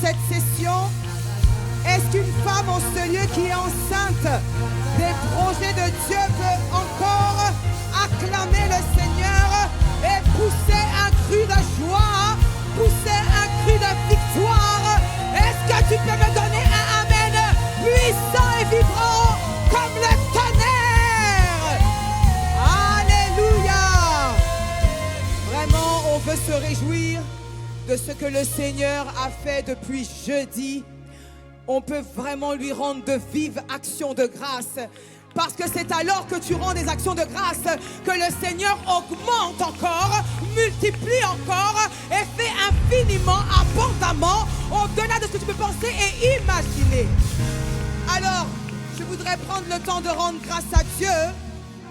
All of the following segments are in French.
cette session. Est-ce qu'une femme en ce lieu qui est enceinte des projets de Dieu peut encore acclamer le Seigneur et pousser un cri de joie, pousser un cri de victoire? Est-ce que tu peux me donner un amen puissant et vibrant comme le tonnerre? Alléluia! Vraiment, on veut se réjouir de ce que le Seigneur a fait depuis jeudi. On peut vraiment lui rendre de vives actions de grâce. Parce que c'est alors que tu rends des actions de grâce que le Seigneur augmente encore, multiplie encore et fait infiniment, abondamment, au-delà de ce que tu peux penser et imaginer. Alors, je voudrais prendre le temps de rendre grâce à Dieu,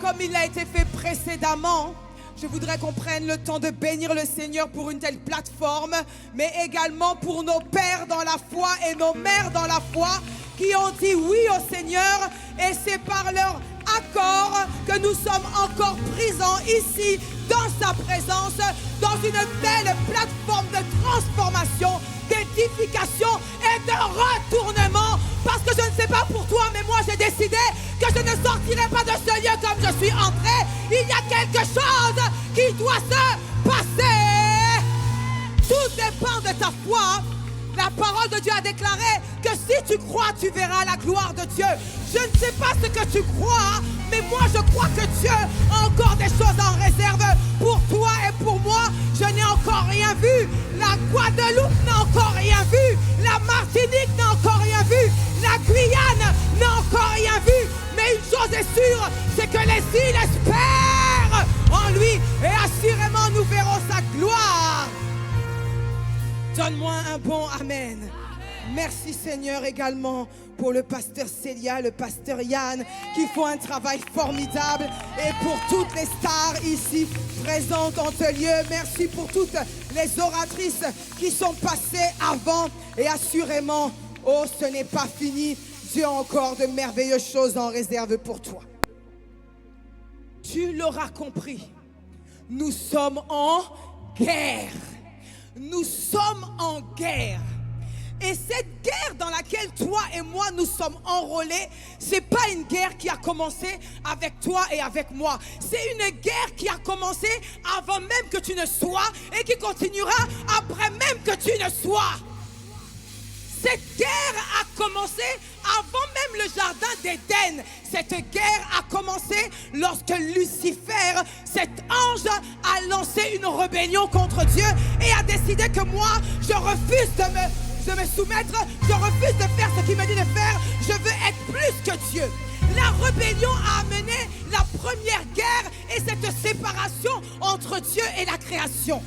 comme il a été fait précédemment. Je voudrais qu'on prenne le temps de bénir le Seigneur pour une telle plateforme, mais également pour nos pères dans la foi et nos mères dans la foi qui ont dit oui au Seigneur, et c'est par leur accord que nous sommes encore présents ici dans sa présence, dans une telle plateforme de transformation, d'édification et de retournement. Parce que je ne sais pas pour toi, mais moi j'ai décidé que je ne sortirai pas de ce lieu comme je suis entré. Il y a quelque chose qui doit se passer. Tout dépend de ta foi. La parole de Dieu a déclaré que si tu crois, tu verras la gloire de Dieu. Je ne sais pas ce que tu crois, mais moi je crois que Dieu a encore des choses en réserve pour toi et pour moi. Je n'ai encore rien vu. La Guadeloupe n'a encore rien vu. La Martinique n'a encore rien vu. La Guyane n'a encore rien vu. Mais une chose est sûre, c'est que les îles espèrent en lui et assurément nous verrons sa gloire. Donne-moi un bon amen. Merci Seigneur également pour le pasteur Célia, le pasteur Yann qui font un travail formidable, et pour toutes les stars ici présentes en ce lieu. Merci pour toutes les oratrices qui sont passées avant, et assurément, oh, ce n'est pas fini. Dieu a encore de merveilleuses choses en réserve pour toi. Tu l'auras compris, nous sommes en guerre. Nous sommes en guerre. Et cette guerre dans laquelle toi et moi nous sommes enrôlés, c'est pas une guerre qui a commencé avec toi et avec moi. C'est une guerre qui a commencé avant même que tu ne sois et qui continuera après même que tu ne sois. Cette guerre a commencé avant même le jardin d'Éden. Cette guerre a commencé lorsque Lucifer, cet ange, a lancé une rébellion contre Dieu et a décidé que moi, je refuse de me soumettre, je refuse de faire ce qu'il me dit de faire, je veux être plus que Dieu. La rébellion a amené la première guerre et cette séparation entre Dieu et la création.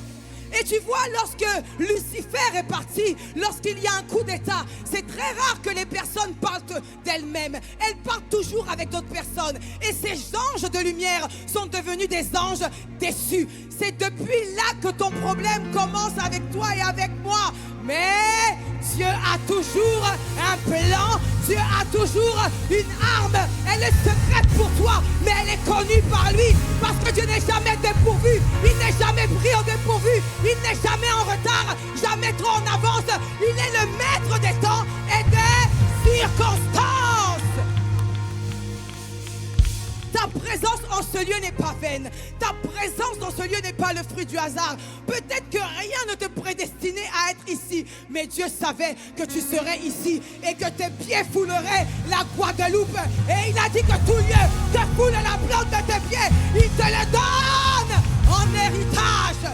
Et tu vois, lorsque Lucifer est parti, lorsqu'il y a un coup d'état, c'est très rare que les personnes parlent d'elles-mêmes. Elles parlent toujours avec d'autres personnes. Et ces anges de lumière sont devenus des anges déçus. C'est depuis là que ton problème commence avec toi et avec moi. Mais Dieu a toujours un plan, Dieu a toujours une arme. Elle est secrète pour toi, mais elle est connue par lui. Parce que Dieu n'est jamais dépourvu, il n'est jamais pris au dépourvu, il n'est jamais en retard, jamais trop en avance. Il est le maître des temps et des circonstances. Ta présence en ce lieu n'est pas vaine. Ta présence dans ce lieu n'est pas le fruit du hasard. Peut-être que rien ne te prédestinait à être ici, mais Dieu savait que tu serais ici et que tes pieds fouleraient la Guadeloupe. Et il a dit que tout lieu te foule la plante de tes pieds, il te le donne en héritage.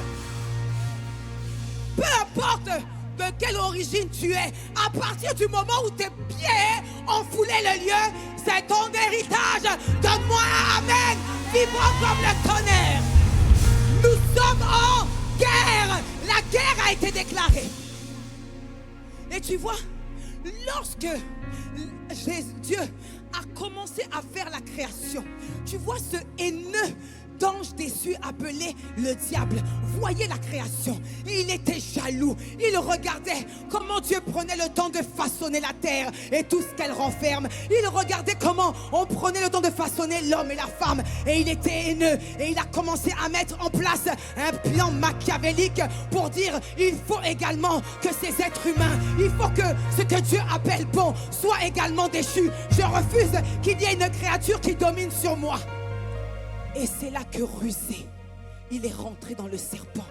Peu importe de quelle origine tu es, à partir du moment où tes pieds ont foulé le lieu, c'est ton héritage. Donne-moi un amen vibrant comme le tonnerre. Nous sommes en guerre. La guerre a été déclarée. Et tu vois, lorsque Dieu a commencé à faire la création, tu vois ce haineux dans l'ange déçu appelé le diable voyait la création. Il était jaloux. Il regardait comment Dieu prenait le temps de façonner la terre et tout ce qu'elle renferme. Il regardait comment on prenait le temps de façonner l'homme et la femme. Et il était haineux. Et il a commencé à mettre en place un plan machiavélique pour dire il faut également que ces êtres humains, il faut que ce que Dieu appelle bon soit également déchu. Je refuse qu'il y ait une créature qui domine sur moi. Et c'est là que rusé, il est rentré dans le serpent.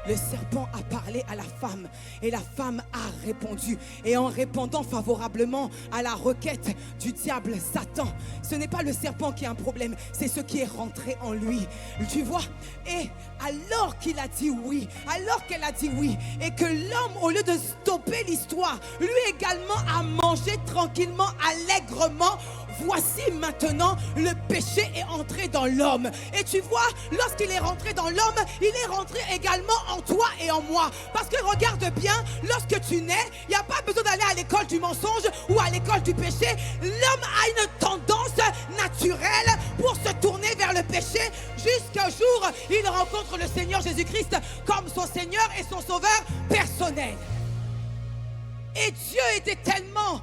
Le serpent a parlé à la femme et la femme a répondu. Et en répondant favorablement à la requête du diable, Satan, ce n'est pas le serpent qui a un problème, c'est ce qui est rentré en lui. Tu vois? Et alors qu'il a dit oui, alors qu'elle a dit oui, et que l'homme, au lieu de stopper l'histoire, lui également a mangé tranquillement, allègrement, voici maintenant le péché est entré dans l'homme. Et tu vois, lorsqu'il est rentré dans l'homme, il est rentré également en toi et en moi. Parce que regarde bien, lorsque tu nais, il n'y a pas besoin d'aller à l'école du mensonge ou à l'école du péché. L'homme a une tendance naturelle pour se tourner vers le péché jusqu'un jour il rencontre le Seigneur Jésus-Christ comme son Seigneur et son Sauveur personnel. Et Dieu était tellement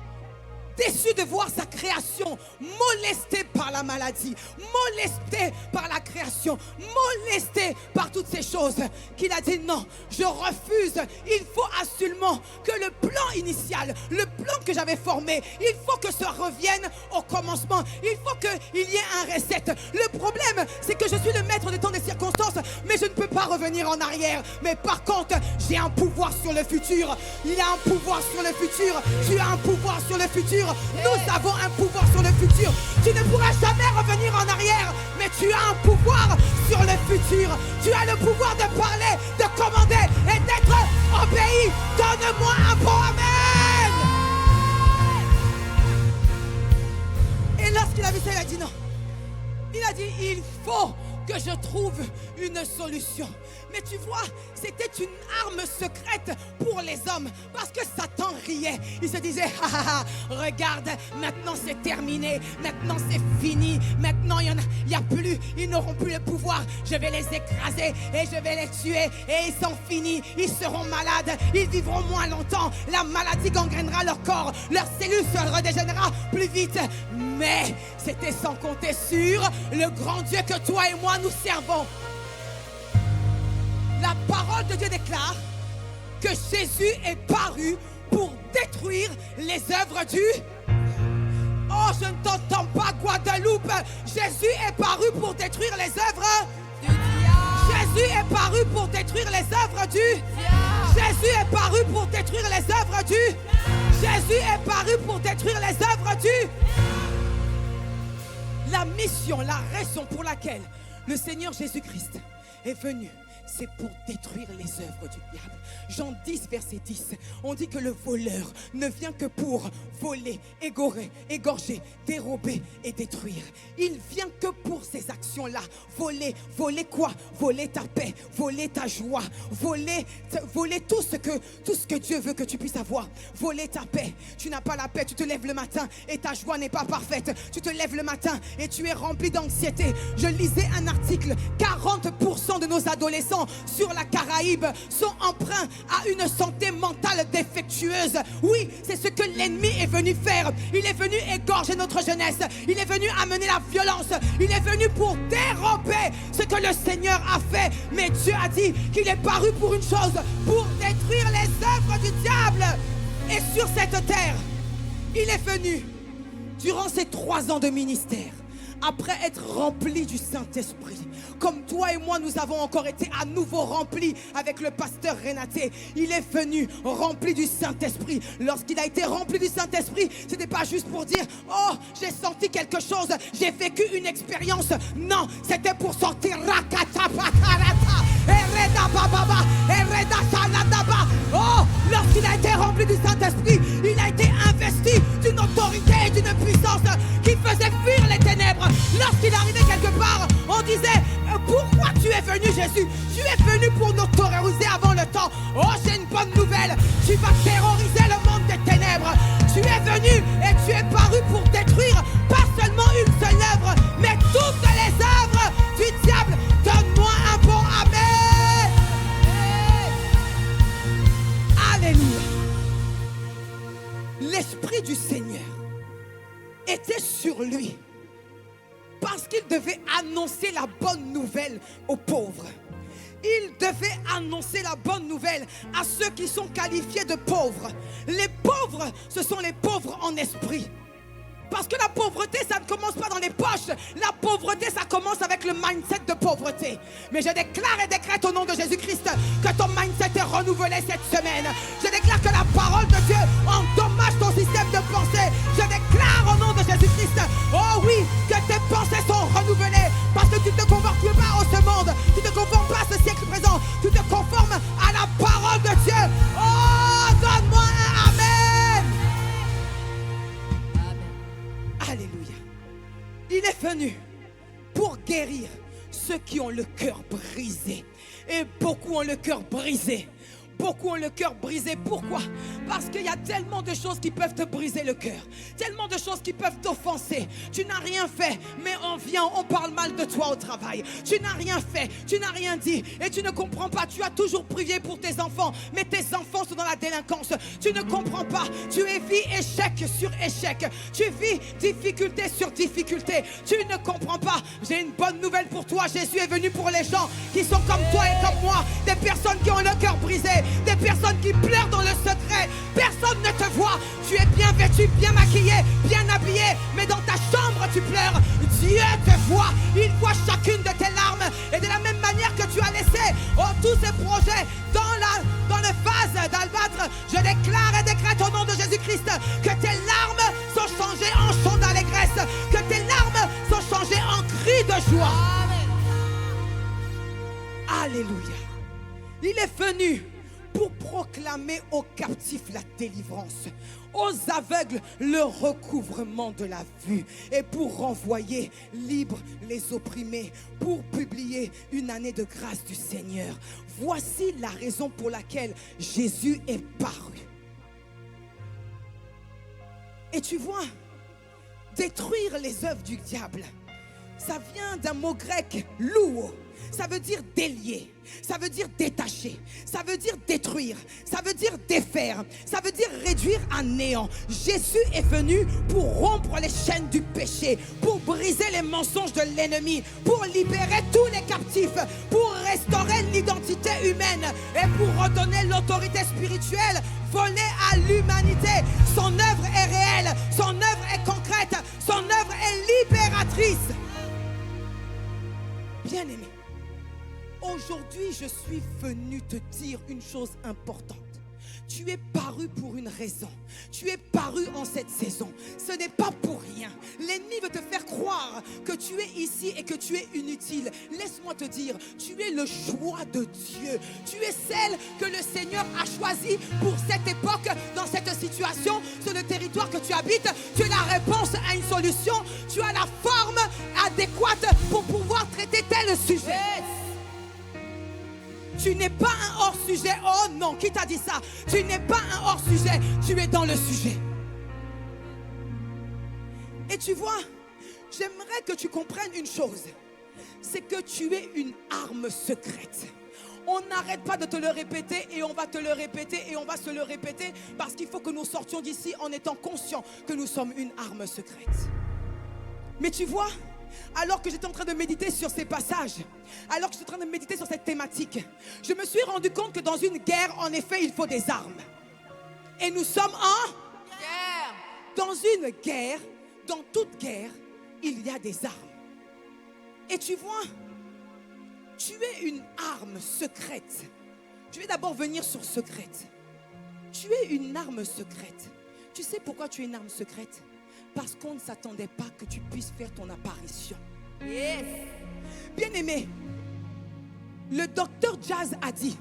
déçu de voir sa création molestée par la maladie, molestée par la création, molestée par toutes ces choses, qu'il a dit non, je refuse. Il faut absolument que le plan initial, le plan que j'avais formé, il faut que ça revienne au commencement. Il faut qu'il y ait un reset. Le problème, c'est que je suis le maître des temps des circonstances, mais je ne peux pas revenir en arrière. Mais par contre, j'ai un pouvoir sur le futur. Il a un pouvoir sur le futur. Tu as un pouvoir sur le futur. Nous avons un pouvoir sur le futur. Tu ne pourras jamais revenir en arrière, mais tu as un pouvoir sur le futur. Tu as le pouvoir de parler, de commander et d'être obéi. Donne-moi un bon amen. Et lorsqu'il a vu ça, il a dit non. Il a dit il faut que je trouve une solution. Mais tu vois, c'était une arme secrète pour les hommes parce que Satan riait. Il se disait, ah, ah, ah, regarde, maintenant c'est terminé, maintenant c'est fini, maintenant il n'y a plus, ils n'auront plus le pouvoir. Je vais les écraser et je vais les tuer et ils sont finis, ils seront malades, ils vivront moins longtemps, la maladie gangrénera leur corps, leur cellule se redégénérera plus vite. Mais c'était sans compter sur le grand Dieu que toi et moi nous servons. La parole de Dieu déclare que Jésus est paru pour détruire les œuvres du... Oh, je ne t'entends pas, Guadeloupe. Jésus est paru pour détruire les œuvres du diable. Jésus est paru pour détruire les œuvres du diable. Jésus est paru pour détruire les œuvres du diable. Jésus est paru pour détruire les œuvres du diable. La mission, la raison pour laquelle le Seigneur Jésus-Christ est venu, c'est pour détruire les œuvres du diable. Jean 10, verset 10, on dit que le voleur ne vient que pour voler, égorger, dérober et détruire. Il vient que pour ces actions-là. Voler, voler quoi? Voler ta paix, voler ta joie, voler tout ce que Dieu veut que tu puisses avoir. Voler ta paix. Tu n'as pas la paix, tu te lèves le matin et ta joie n'est pas parfaite. Tu te lèves le matin et tu es rempli d'anxiété. Je lisais un article, 40% de nos adolescents sur la Caraïbe sont empreints à une santé mentale défectueuse. Oui, c'est ce que l'ennemi est venu faire. Il est venu égorger notre jeunesse. Il est venu amener la violence. Il est venu pour dérober ce que le Seigneur a fait. Mais Dieu a dit qu'il est paru pour une chose, pour détruire les œuvres du diable. Et sur cette terre, il est venu durant ces 3 ans de ministère, après être rempli du Saint-Esprit, comme toi et moi nous avons encore été à nouveau remplis avec le pasteur Renaté. Il est venu rempli du Saint-Esprit. Lorsqu'il a été rempli du Saint-Esprit, c'était pas juste pour dire oh j'ai senti quelque chose, j'ai vécu une expérience. Non, c'était pour sortir oh, lorsqu'il a été rempli du Saint-Esprit, il a été investi d'une autorité et d'une puissance qui faisait fuir les ténèbres. Lorsqu'il arrivait quelque part, on disait pourquoi tu es venu Jésus? Tu es venu pour nous terroriser avant le temps. Oh, j'ai une bonne nouvelle, tu vas terroriser le monde des ténèbres. Tu es venu et tu es paru pour détruire pas seulement une seule œuvre, mais toutes les œuvres du diable. annoncer la bonne nouvelle aux pauvres. Il devait annoncer la bonne nouvelle à ceux qui sont qualifiés de pauvres. Les pauvres, ce sont les pauvres en esprit. Parce que la pauvreté, ça ne commence pas dans les poches. La pauvreté, ça commence avec le mindset de pauvreté. Mais je déclare et décrète au nom de Jésus-Christ que ton mindset est renouvelé cette semaine. Je déclare que la parole de Dieu endommage ton système de pensée. Je déclare au nom de Jésus-Christ, oh oui, que tes pensées sont renouvelées. Parce que tu ne te conformes pas à ce monde. Tu ne te conformes pas à ce siècle présent. Tu te conformes à la parole de Dieu. Oh, donne-moi un amen. Alléluia. Il est venu pour guérir ceux qui ont le cœur brisé. Et beaucoup ont le cœur brisé. Beaucoup ont le cœur brisé. Pourquoi? Parce qu'il y a tellement de choses qui peuvent te briser le cœur. Tellement de choses qui peuvent t'offenser. Tu n'as rien fait, mais on vient, on parle mal de toi au travail. Tu n'as rien fait, tu n'as rien dit. Et tu ne comprends pas. Tu as toujours prié pour tes enfants, mais tes enfants sont dans la délinquance. Tu ne comprends pas. Tu vis échec sur échec. Tu vis difficulté sur difficulté. Tu ne comprends pas. J'ai une bonne nouvelle pour toi. Jésus est venu pour les gens qui sont comme toi et comme moi. Des personnes qui ont le cœur brisé. Des personnes qui pleurent dans le secret. Personne ne te voit. Tu es bien vêtu, bien maquillé, bien habillé, mais dans ta chambre tu pleures. Dieu te voit. Il voit chacune de tes larmes. Et de la même manière que tu as laissé tous ces projets dans le vase d'albâtre, je déclare et décrète au nom de Jésus-Christ que tes larmes sont changées en chants d'allégresse, que tes larmes sont changées en cris de joie. Alléluia. Il est venu pour proclamer aux captifs la délivrance, aux aveugles le recouvrement de la vue, et pour renvoyer libres les opprimés, pour publier une année de grâce du Seigneur. Voici la raison pour laquelle Jésus est paru. Et tu vois, détruire les œuvres du diable, ça vient d'un mot grec, louo. Ça veut dire délier, ça veut dire détacher, ça veut dire détruire, ça veut dire défaire, ça veut dire réduire à néant. Jésus est venu pour rompre les chaînes du péché, pour briser les mensonges de l'ennemi, pour libérer tous les captifs, pour restaurer l'identité humaine et pour redonner l'autorité spirituelle volée à l'humanité. Son œuvre est réelle, son œuvre est concrète, son œuvre est libératrice. Bien-aimé, aujourd'hui, je suis venu te dire une chose importante. Tu es paru pour une raison. Tu es paru en cette saison. Ce n'est pas pour rien. L'ennemi veut te faire croire que tu es ici et que tu es inutile. Laisse-moi te dire, tu es le choix de Dieu. Tu es celle que le Seigneur a choisie pour cette époque, dans cette situation, sur le territoire que tu habites. Tu es la réponse à une solution. Tu as la forme adéquate pour pouvoir traiter tel sujet. Tu n'es pas un hors-sujet. Oh non, qui t'a dit ça? Tu n'es pas un hors-sujet. Tu es dans le sujet. Et tu vois, j'aimerais que tu comprennes une chose. C'est que tu es une arme secrète. On n'arrête pas de te le répéter et on va te le répéter et on va se le répéter parce qu'il faut que nous sortions d'ici en étant conscients que nous sommes une arme secrète. Mais tu vois, alors que j'étais en train de méditer sur ces passages, alors que j'étais en train de méditer sur cette thématique, je me suis rendu compte que dans une guerre, en effet, il faut des armes. Et nous sommes en guerre. Dans une guerre, dans toute guerre, il y a des armes. Et tu vois, tu es une arme secrète. Je vais d'abord venir sur secrète. Tu es une arme secrète. Tu sais pourquoi tu es une arme secrète? Parce qu'on ne s'attendait pas que tu puisses faire ton apparition. Yes. Bien-aimé, le docteur Jazz a dit,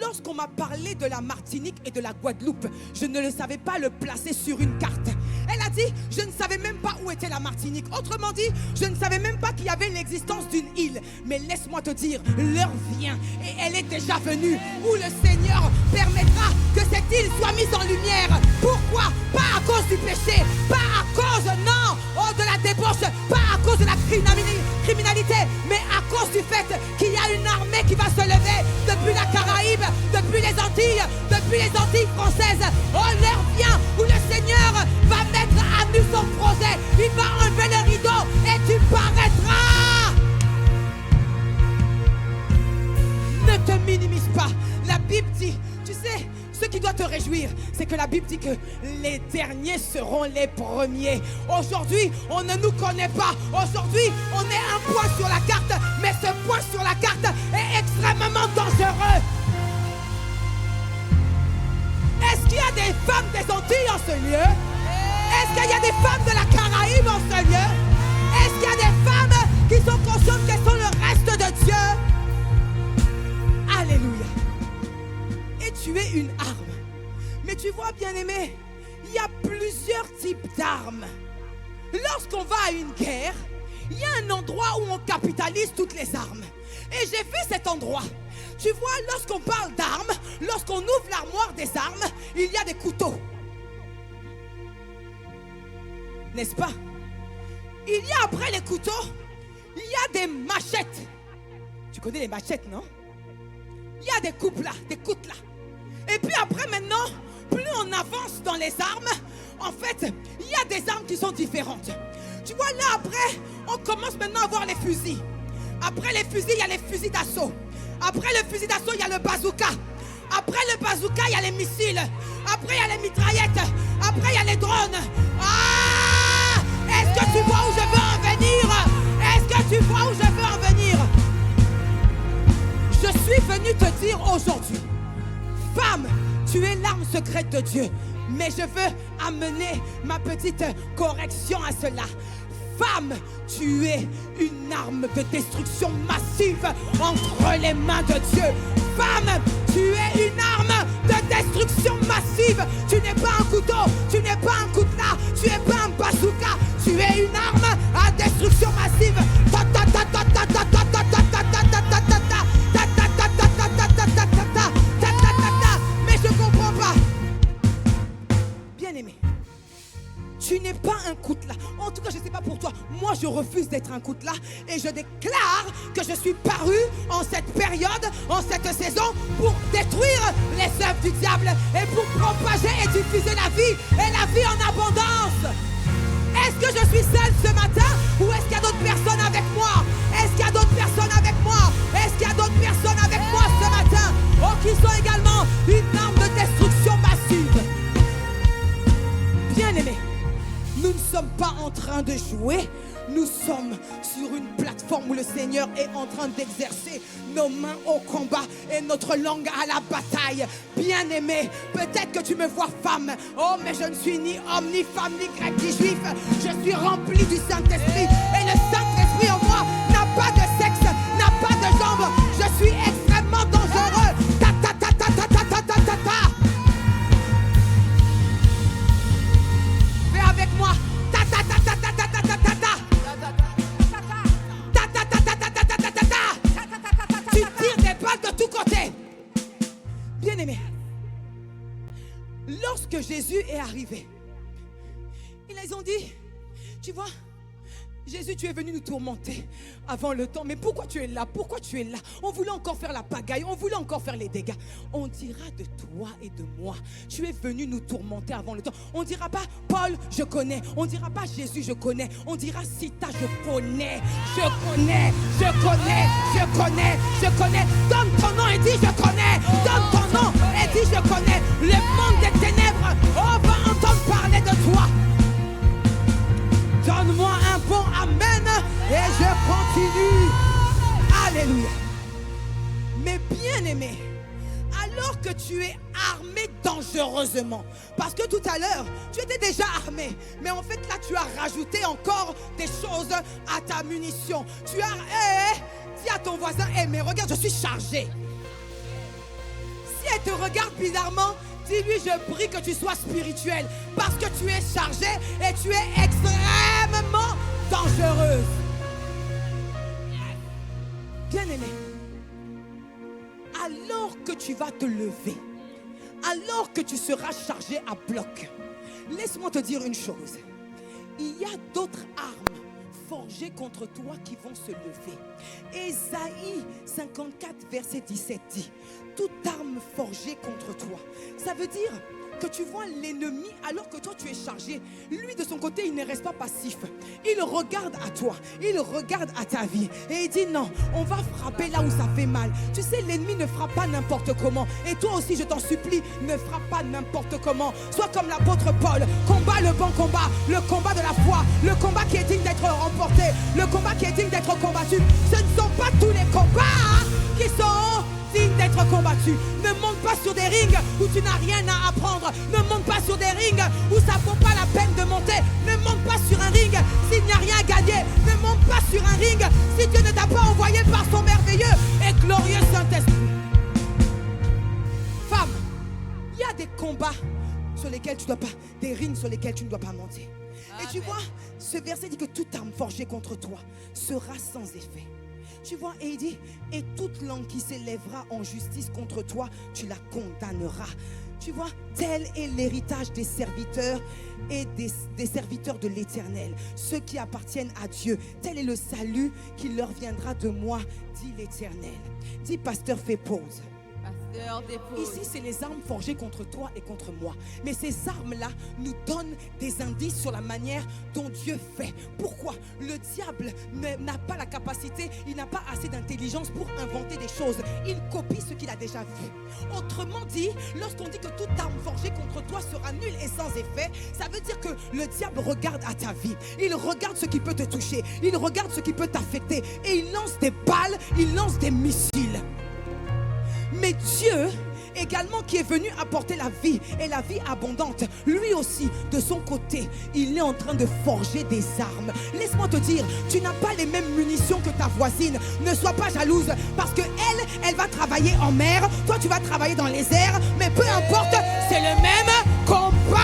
lorsqu'on m'a parlé de la Martinique et de la Guadeloupe, je ne le savais pas le placer sur une carte. Elle a dit, je ne savais même pas où était la Martinique. Autrement dit, je ne savais même pas qu'il y avait l'existence d'une île. Mais laisse-moi te dire, l'heure vient et elle est déjà venue où le Seigneur permettra que cette île soit mise en lumière. Pourquoi? Pas à cause du péché, pas à cause, non, de la débauche, pas à cause de la criminalité, mais à cause du fait qu'il y a une armée qui va se lever depuis la Caraïbe, depuis les Antilles françaises. Oh, l'heure vient où le Seigneur va mettre à nu son projet. Il va enlever le rideau et tu paraîtras. Ce qui doit te réjouir, c'est que la Bible dit que les derniers seront les premiers. Aujourd'hui, on ne nous connaît pas. Aujourd'hui, on est un point sur la carte, mais ce point sur la carte est extrêmement dangereux. Est-ce qu'il y a des femmes des Antilles en ce lieu? Est-ce qu'il y a des femmes de la Caraïbe en ce lieu? Est-ce qu'il y a des femmes qui sont conscientes qu'elles sont le reste de Dieu? Alléluia. Et tu es une arme. Mais tu vois, bien-aimé, il y a plusieurs types d'armes. Lorsqu'on va à une guerre, il y a un endroit où on capitalise toutes les armes. Et j'ai vu cet endroit. Tu vois, lorsqu'on parle d'armes, lorsqu'on ouvre l'armoire des armes, il y a des couteaux. N'est-ce pas? Il y a après les couteaux, il y a des machettes. Tu connais les machettes, non? Il y a des coupes là, des couteaux là. Et puis après maintenant, plus on avance dans les armes, en fait, il y a des armes qui sont différentes. Tu vois là après, on commence maintenant à voir les fusils. Après les fusils, il y a les fusils d'assaut. Après le fusil d'assaut, il y a le bazooka. Après le bazooka, il y a les missiles. Après, il y a les mitraillettes. Après, il y a les drones. Ah! Est-ce que tu vois où je veux en venir? Est-ce que tu vois où je veux en venir? Je suis venu te dire aujourd'hui, femme, tu es l'arme secrète de Dieu. Mais je veux amener ma petite correction à cela. Femme, tu es une arme de destruction massive entre les mains de Dieu. Femme, tu es une arme de destruction massive. Tu n'es pas un couteau, tu n'es pas un coutelas, tu n'es pas un bazooka. Tu es une arme à destruction massive. Mais je ne comprends pas. Bien-aimé, tu n'es pas un coutelas. En tout cas, je ne sais pas pour toi. Moi, je refuse d'être un coutelas. Et je déclare que je suis paru en cette période, en cette saison, pour détruire les œuvres du diable et pour propager et diffuser la vie et la vie en abondance. Est-ce que je suis seule ce matin ou est-ce qu'il y a d'autres personnes avec moi? Est-ce qu'il y a d'autres personnes avec moi? Est-ce qu'il y a d'autres personnes avec moi ce matin? Oh, qui sont également une arme de destruction massive. Bien-aimés, nous ne sommes pas en train de jouer. Nous sommes sur une plateforme où le Seigneur est en train d'exercer nos mains au combat et notre langue à la bataille. Bien-aimé, peut-être que tu me vois femme. Oh, mais je ne suis ni homme, ni femme, ni grec, ni juif. Je suis rempli du Saint-Esprit. Et le Saint-Esprit en moi n'a pas de sexe, n'a pas de jambes. Je suis extrêmement dangereux. Ta ta ta ta ta ta ta ta ta ta. Fais avec moi. Ta ta ta ta ta ta ta ta ta ta. Tu tires des balles de tous côtés. Bien-aimé, lorsque Jésus est arrivé, ils ont dit, tu vois, Jésus, tu es venu nous tourmenter avant le temps. Mais pourquoi tu es là? Pourquoi tu es là? On voulait encore faire la pagaille, on voulait encore faire les dégâts. On dira de toi et de moi, tu es venu nous tourmenter avant le temps. On dira pas Paul, je connais. On dira pas Jésus, je connais. On dira Sita, je connais. Je connais, je connais, je connais, je connais. Donne ton nom et dis je connais. Donne ton nom et dis je connais. Le monde des ténèbres, on va entendre parler de toi. Donne-moi un bon amen et je continue. Alléluia. Mais bien-aimé, alors que tu es armé dangereusement, parce que tout à l'heure, tu étais déjà armé, mais en fait là, tu as rajouté encore des choses à ta munition. Tu as, dis à ton voisin, mais regarde, je suis chargé. Si elle te regarde bizarrement, dis-lui, je prie que tu sois spirituel, parce que tu es chargé et tu es extrêmement dangereuse. Bien-aimé, alors que tu vas te lever, alors que tu seras chargé à bloc, laisse-moi te dire une chose. Il y a d'autres armes forgées contre toi qui vont se lever. Ésaïe 54, verset 17 dit, toute arme forgée contre toi. Ça veut dire que tu vois l'ennemi alors que toi tu es chargé. Lui de son côté il ne reste pas passif. Il regarde à toi, il regarde à ta vie et il dit non, on va frapper là où ça fait mal. Tu sais, l'ennemi ne frappe pas n'importe comment. Et toi aussi je t'en supplie, ne frappe pas n'importe comment. Sois comme l'apôtre Paul, combat le bon combat, le combat de la foi, le combat qui est digne d'être remporté, le combat qui est digne d'être combattu. Ce ne sont pas tous les combats qui sont dignes d'être combattus. Ne monte pas sur des rings où tu n'as rien à apprendre. Ne monte pas sur des rings où ça ne vaut pas la peine de monter. Ne monte pas sur un ring s'il n'y a rien à gagner. Ne monte pas sur un ring si Dieu ne t'a pas envoyé par son merveilleux et glorieux Saint-Esprit. Femme, il y a des combats sur lesquels tu ne dois pas, des rings sur lesquels tu ne dois pas monter. Et tu vois, ce verset dit que toute arme forgée contre toi sera sans effet. Tu vois, et il dit, et toute langue qui s'élèvera en justice contre toi, tu la condamneras. Tu vois, tel est l'héritage des serviteurs et des serviteurs de l'Éternel, ceux qui appartiennent à Dieu. Tel est le salut qui leur viendra de moi, dit l'Éternel. Dis, pasteur, fais pause. Ici, c'est les armes forgées contre toi et contre moi. Mais ces armes-là nous donnent des indices sur la manière dont Dieu fait. Pourquoi? Le diable n'a pas la capacité, il n'a pas assez d'intelligence pour inventer des choses. Il copie ce qu'il a déjà vu. Autrement dit, lorsqu'on dit que toute arme forgée contre toi sera nulle et sans effet, ça veut dire que le diable regarde à ta vie. Il regarde ce qui peut te toucher. Il regarde ce qui peut t'affecter. Et il lance des balles, il lance des missiles. Mais Dieu également qui est venu apporter la vie et la vie abondante, lui aussi de son côté il est en train de forger des armes. Laisse-moi te dire, tu n'as pas les mêmes munitions que ta voisine. Ne sois pas jalouse parce que elle va travailler en mer, toi tu vas travailler dans les airs, mais peu importe, c'est le même combat.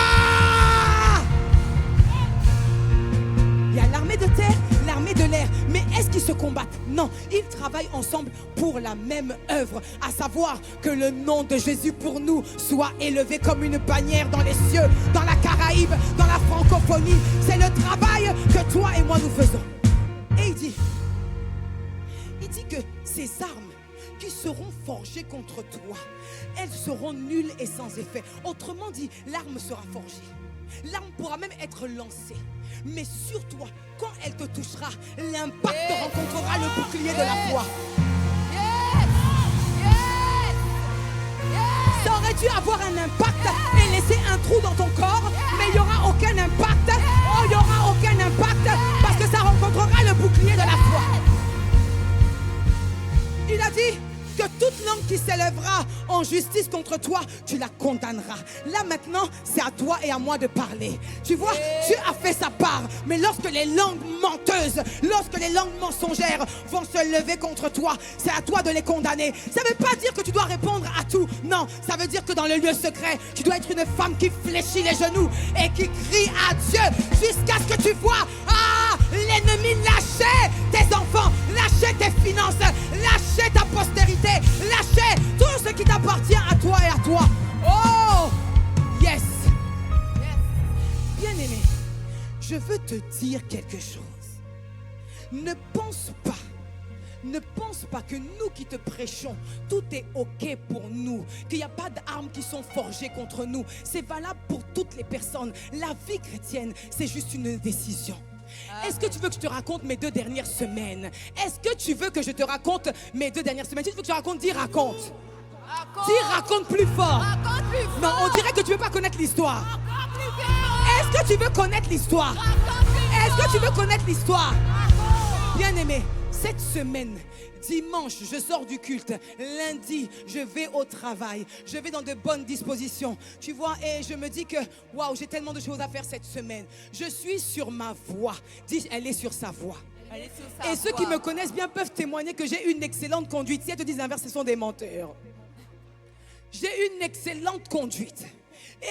Il y a l'armée de terre, l'armée de l'air. Mais est-ce qu'ils se combattent? Non, ils travaillent ensemble pour la même œuvre, à savoir que le nom de Jésus pour nous soit élevé comme une bannière dans les cieux, dans la Caraïbe, dans la francophonie. C'est le travail que toi et moi nous faisons. Et il dit que ces armes qui seront forgées contre toi, elles seront nulles et sans effet. Autrement dit, l'arme sera forgée. L'arme pourra même être lancée. Mais sur toi, quand elle te touchera, l'impact rencontrera le bouclier de la foi. Ça aurait dû avoir un impact et laisser un trou dans ton corps, mais il n'y aura aucun impact. Oh, il n'y aura aucun impact parce que ça rencontrera le bouclier de la foi. Il a dit que toute langue qui s'élèvera en justice contre toi, tu la condamneras. Là maintenant, c'est à toi et à moi de parler. Tu vois, Dieu a fait sa part. Mais lorsque les langues menteuses, lorsque les langues mensongères vont se lever contre toi, c'est à toi de les condamner. Ça ne veut pas dire que tu dois répondre à tout. Non, ça veut dire que dans le lieu secret, tu dois être une femme qui fléchit les genoux et qui crie à Dieu jusqu'à ce que tu vois l'ennemi lâcher tes enfants, lâcher tes finances, lâcher ta postérité, lâcher tout ce qui t'appartient à toi et à toi. Oh, yes. Bien aimé, je veux te dire quelque chose. Ne pense pas que nous qui te prêchons, tout est ok pour nous, qu'il n'y a pas d'armes qui sont forgées contre nous. C'est valable pour toutes les personnes. La vie chrétienne, c'est juste une décision. Est-ce que tu veux que je te raconte mes 2 dernières semaines? Est-ce que tu veux que je te raconte mes 2 dernières semaines? Si tu veux que je te raconte, dis raconte. Dis raconte plus fort. Non, on dirait que tu ne veux pas connaître l'histoire. Est-ce que tu veux connaître l'histoire? Est-ce que tu veux connaître l'histoire? Bien aimé, cette semaine, dimanche, je sors du culte. Lundi, je vais au travail. Je vais dans de bonnes dispositions. Tu vois, et je me dis que, waouh, j'ai tellement de choses à faire cette semaine. Je suis sur ma voie. Dis, elle est sur sa voie. Et ceux qui me connaissent bien peuvent témoigner que j'ai une excellente conduite. Si elles te disent l'inverse, ce sont des menteurs. J'ai une excellente conduite.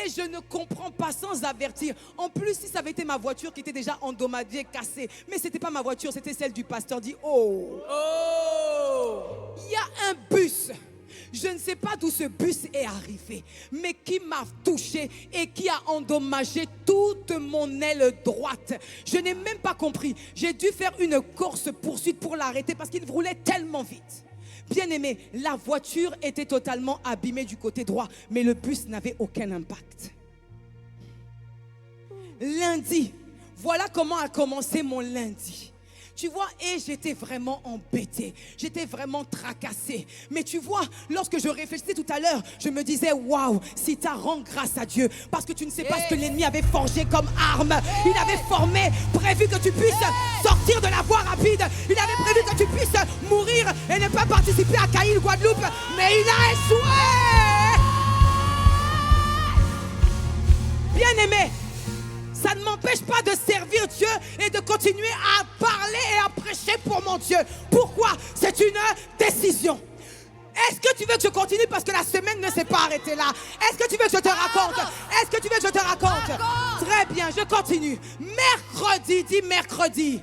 Et je ne comprends pas sans avertir. En plus, si ça avait été ma voiture qui était déjà endommagée, cassée. Mais ce n'était pas ma voiture, c'était celle du pasteur. Dit, oh, il y a un bus. Je ne sais pas d'où ce bus est arrivé, mais qui m'a touché et qui a endommagé toute mon aile droite. Je n'ai même pas compris. J'ai dû faire une course-poursuite pour l'arrêter parce qu'il roulait tellement vite. Bien aimé, la voiture était totalement abîmée du côté droit, mais le bus n'avait aucun impact. Lundi, voilà comment a commencé mon lundi. Tu vois, et j'étais vraiment embêtée, j'étais vraiment tracassée. Mais tu vois, lorsque je réfléchissais tout à l'heure, je me disais, waouh, si tu rends grâce à Dieu, parce que tu ne sais pas ce que l'ennemi avait forgé comme arme. Il avait formé, prévu que tu puisses sortir de la voie rapide. Il avait prévu que tu puisses mourir et ne pas participer à Caïl, Guadeloupe. Mais il a échoué. Bien aimé, ça ne m'empêche pas de servir Dieu et de continuer à parler et à prêcher pour mon Dieu. Pourquoi? C'est une décision. Est-ce que tu veux que je continue parce que la semaine ne s'est pas arrêtée là? Est-ce que tu veux que je te raconte? Est-ce que tu veux que je te raconte? Très bien, je continue. Mercredi, dis mercredi.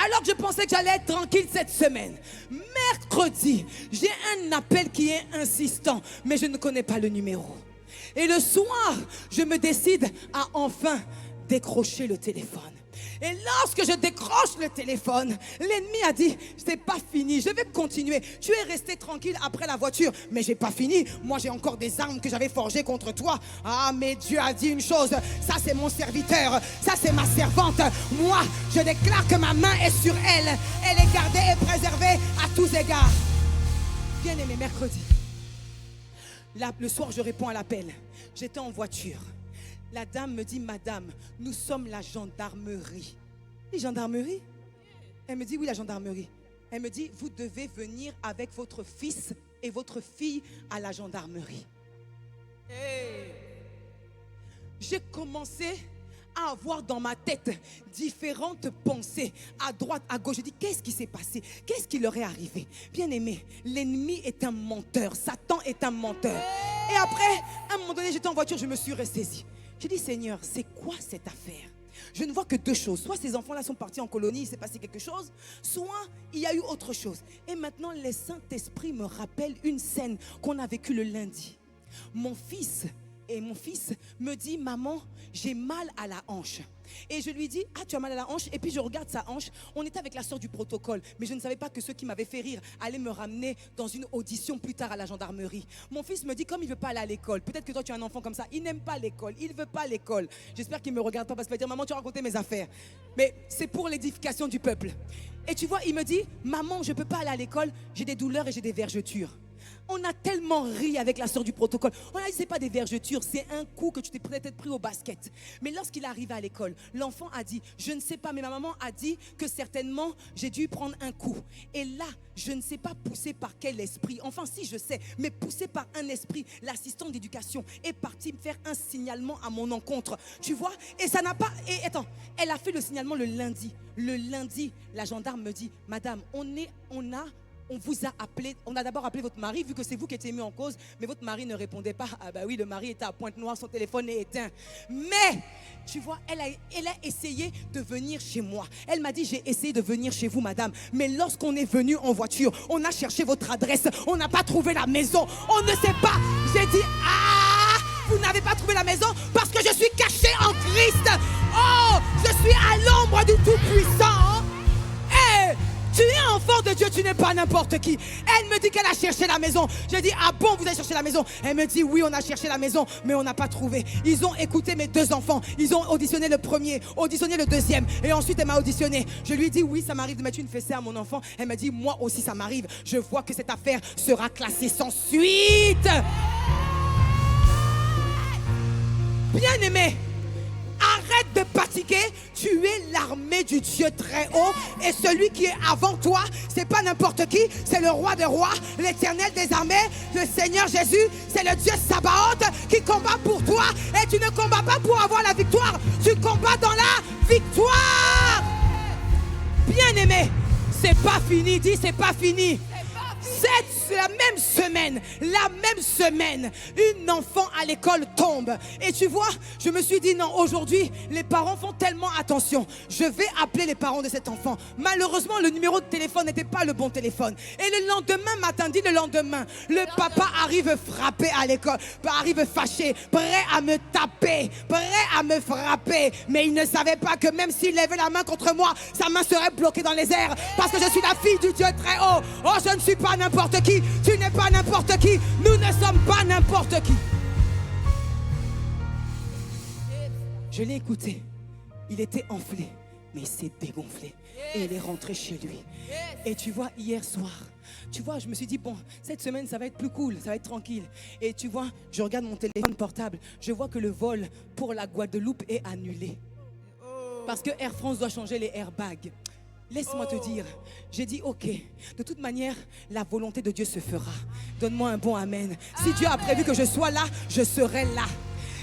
Alors que je pensais que j'allais être tranquille cette semaine. Mercredi, j'ai un appel qui est insistant, mais je ne connais pas le numéro. Et le soir, je me décide à enfin décrocher le téléphone. Et lorsque je décroche le téléphone, l'ennemi a dit, c'est pas fini, je vais continuer. Tu es resté tranquille après la voiture, mais j'ai pas fini. Moi, j'ai encore des armes que j'avais forgées contre toi. Ah, mais Dieu a dit une chose, ça c'est mon serviteur, ça c'est ma servante. Moi, je déclare que ma main est sur elle. Elle est gardée et préservée à tous égards. Bien aimé, mercredi. Là, le soir, je réponds à l'appel. J'étais en voiture. La dame me dit, madame, nous sommes la gendarmerie. Les gendarmeries? Elle me dit, oui, la gendarmerie. Elle me dit, vous devez venir avec votre fils et votre fille à la gendarmerie. Hey. J'ai commencé à avoir dans ma tête différentes pensées, à droite, à gauche. Je dis, qu'est-ce qui s'est passé? Qu'est-ce qui leur est arrivé? Bien aimé, l'ennemi est un menteur. Satan est un menteur. Et après, à un moment donné, j'étais en voiture, je me suis ressaisie. J'ai dit, Seigneur, c'est quoi cette affaire? Je ne vois que deux choses. Soit ces enfants-là sont partis en colonie, il s'est passé quelque chose, soit il y a eu autre chose. Et maintenant, le Saint-Esprit me rappelle une scène qu'on a vécue le lundi. Mon fils me dit, maman, j'ai mal à la hanche. Et je lui dis, ah, tu as mal à la hanche? Et puis je regarde sa hanche. On était avec la sœur du protocole, mais je ne savais pas que ceux qui m'avaient fait rire allaient me ramener dans une audition plus tard à la gendarmerie. Mon fils me dit, comme il ne veut pas aller à l'école, peut-être que toi tu as un enfant comme ça, il n'aime pas l'école, il ne veut pas l'école. J'espère qu'il ne me regarde pas parce qu'il va dire, maman, tu as raconté mes affaires. Mais c'est pour l'édification du peuple. Et tu vois, il me dit, maman, je ne peux pas aller à l'école, j'ai des douleurs et j'ai des vergetures. On a tellement ri avec la sœur du protocole. On a dit, c'est pas des vergetures, c'est un coup que tu t'es peut-être pris au basket. Mais lorsqu'il est arrivé à l'école, l'enfant a dit, je ne sais pas, mais ma maman a dit que certainement j'ai dû prendre un coup. Et là, je ne sais pas poussé par quel esprit, enfin si je sais, mais poussé par un esprit, l'assistant d'éducation est parti me faire un signalement à mon encontre. Tu vois? Et ça n'a pas... Et attends, elle a fait le signalement le lundi. Le lundi, la gendarme me dit, madame, on vous a appelé, on a d'abord appelé votre mari, vu que c'est vous qui étiez mis en cause, mais votre mari ne répondait pas. Ah bah oui, le mari était à Pointe-Noire, son téléphone est éteint. Mais, tu vois, elle a essayé de venir chez moi. Elle m'a dit, j'ai essayé de venir chez vous, madame. Mais lorsqu'on est venu en voiture, on a cherché votre adresse, on n'a pas trouvé la maison, on ne sait pas. J'ai dit, ah, vous n'avez pas trouvé la maison parce que je suis caché en Christ. Oh, je suis à l'ombre du Tout-Puissant. Hey, tu es enfant de Dieu, tu n'es pas n'importe qui. Elle me dit qu'elle a cherché la maison. Je dis, ah bon, vous avez cherché la maison? Elle me dit, oui, on a cherché la maison, mais on n'a pas trouvé. Ils ont écouté mes deux enfants. Ils ont auditionné le premier, auditionné le deuxième. Et ensuite, elle m'a auditionné. Je lui ai dit, oui, ça m'arrive de mettre une fessée à mon enfant. Elle m'a dit, moi aussi, ça m'arrive. Je vois que cette affaire sera classée sans suite. Bien aimé, arrête de pratiquer. Tu es l'armée du Dieu très haut. Et celui qui est avant toi, c'est pas n'importe qui. C'est le roi des rois, l'éternel des armées, le Seigneur Jésus. C'est le Dieu Sabaoth qui combat pour toi. Et tu ne combats pas pour avoir la victoire. Tu combats dans la victoire. Bien aimé, c'est pas fini. Dis, c'est pas fini. La même semaine, une enfant à l'école tombe. Et tu vois, je me suis dit non, aujourd'hui, les parents font tellement attention. Je vais appeler les parents de cet enfant. Malheureusement, le numéro de téléphone n'était pas le bon téléphone. Et le lendemain matin, le lendemain, le papa arrive frappé à l'école, arrive fâché, prêt à me taper, prêt à me frapper. Mais il ne savait pas que même s'il levait la main contre moi, sa main serait bloquée dans les airs. Parce que je suis la fille du Dieu très haut. Oh, je ne suis pas n'importe qui. Tu n'es pas n'importe qui. Nous ne sommes pas n'importe qui. Je l'ai écouté. Il était enflé, mais il s'est dégonflé. Et il est rentré chez lui. Et tu vois, hier soir, je me suis dit, bon, cette semaine, ça va être plus cool, ça va être tranquille. Et tu vois, je regarde mon téléphone portable. Je vois que le vol pour la Guadeloupe est annulé. Parce que Air France doit changer les airbags. Laisse-moi te dire, j'ai dit ok, de toute manière, la volonté de Dieu se fera. Donne-moi un bon amen. Si Dieu a prévu que je sois là, je serai là.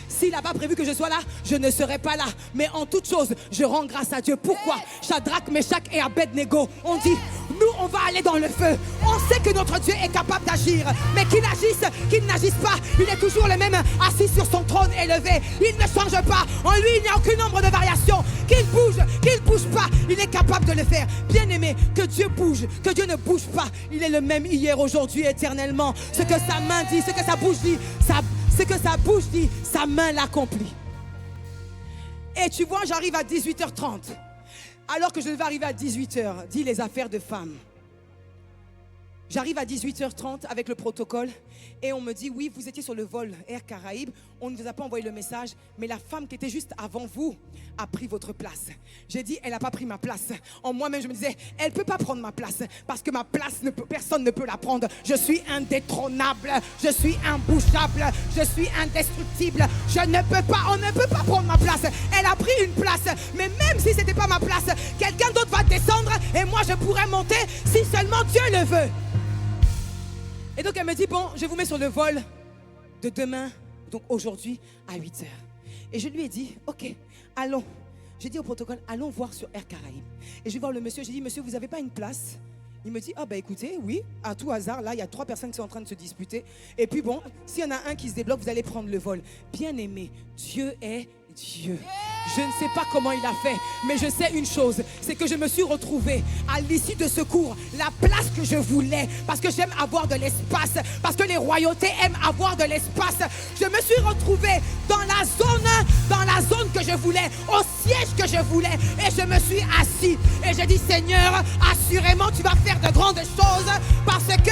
S'il n'a pas prévu que je sois là, je ne serai pas là. Mais en toute chose, je rends grâce à Dieu. Pourquoi? Shadrach, Meshach et Abednego ont dit, nous on va aller dans le feu. On sait que notre Dieu est capable d'agir. Mais qu'il agisse, qu'il n'agisse pas, il est toujours le même, assis sur son trône élevé. Il ne change pas. En lui, il n'y a aucun nombre de variations. Qu'il bouge pas, il est capable de le faire. Bien aimé, que Dieu bouge, que Dieu ne bouge pas. Il est le même hier, aujourd'hui, éternellement. Ce que sa main dit, ce que sa bouche dit, ce que sa bouche dit, sa main l'accomplit. Et tu vois, j'arrive à 18h30. Alors que je devais arriver à 18h, dit les affaires de femmes. J'arrive à 18h30 avec le protocole et on me dit, oui, vous étiez sur le vol Air Caraïbes, on ne vous a pas envoyé le message, mais la femme qui était juste avant vous a pris votre place. J'ai dit, elle n'a pas pris ma place. En moi-même, je me disais, elle ne peut pas prendre ma place parce que ma place, personne ne peut la prendre. Je suis indétrônable, je suis imbouchable, je suis indestructible. On ne peut pas prendre ma place. Elle a pris une place, mais même si ce n'était pas ma place, quelqu'un d'autre va descendre et moi je pourrais monter si seulement Dieu le veut. Et donc elle me dit, bon, je vous mets sur le vol de demain, donc aujourd'hui à 8h. Et je lui ai dit, ok, allons. J'ai dit au protocole, allons voir sur Air Caraïbes. Et je vais voir le monsieur, j'ai dit, monsieur, vous n'avez pas une place? Il me dit, ah ben écoutez, oui, à tout hasard, là, il y a 3 personnes qui sont en train de se disputer. Et puis bon, s'il y en a un qui se débloque, vous allez prendre le vol. Bien aimé, Dieu est Dieu. Je ne sais pas comment il a fait, mais je sais une chose, c'est que je me suis retrouvée à l'issue de ce cours, la place que je voulais, parce que j'aime avoir de l'espace, parce que les royautés aiment avoir de l'espace. Je me suis retrouvée dans la zone que je voulais, au siège que je voulais, et je me suis assis. Et j'ai dit, Seigneur, assurément tu vas faire de grandes choses, parce que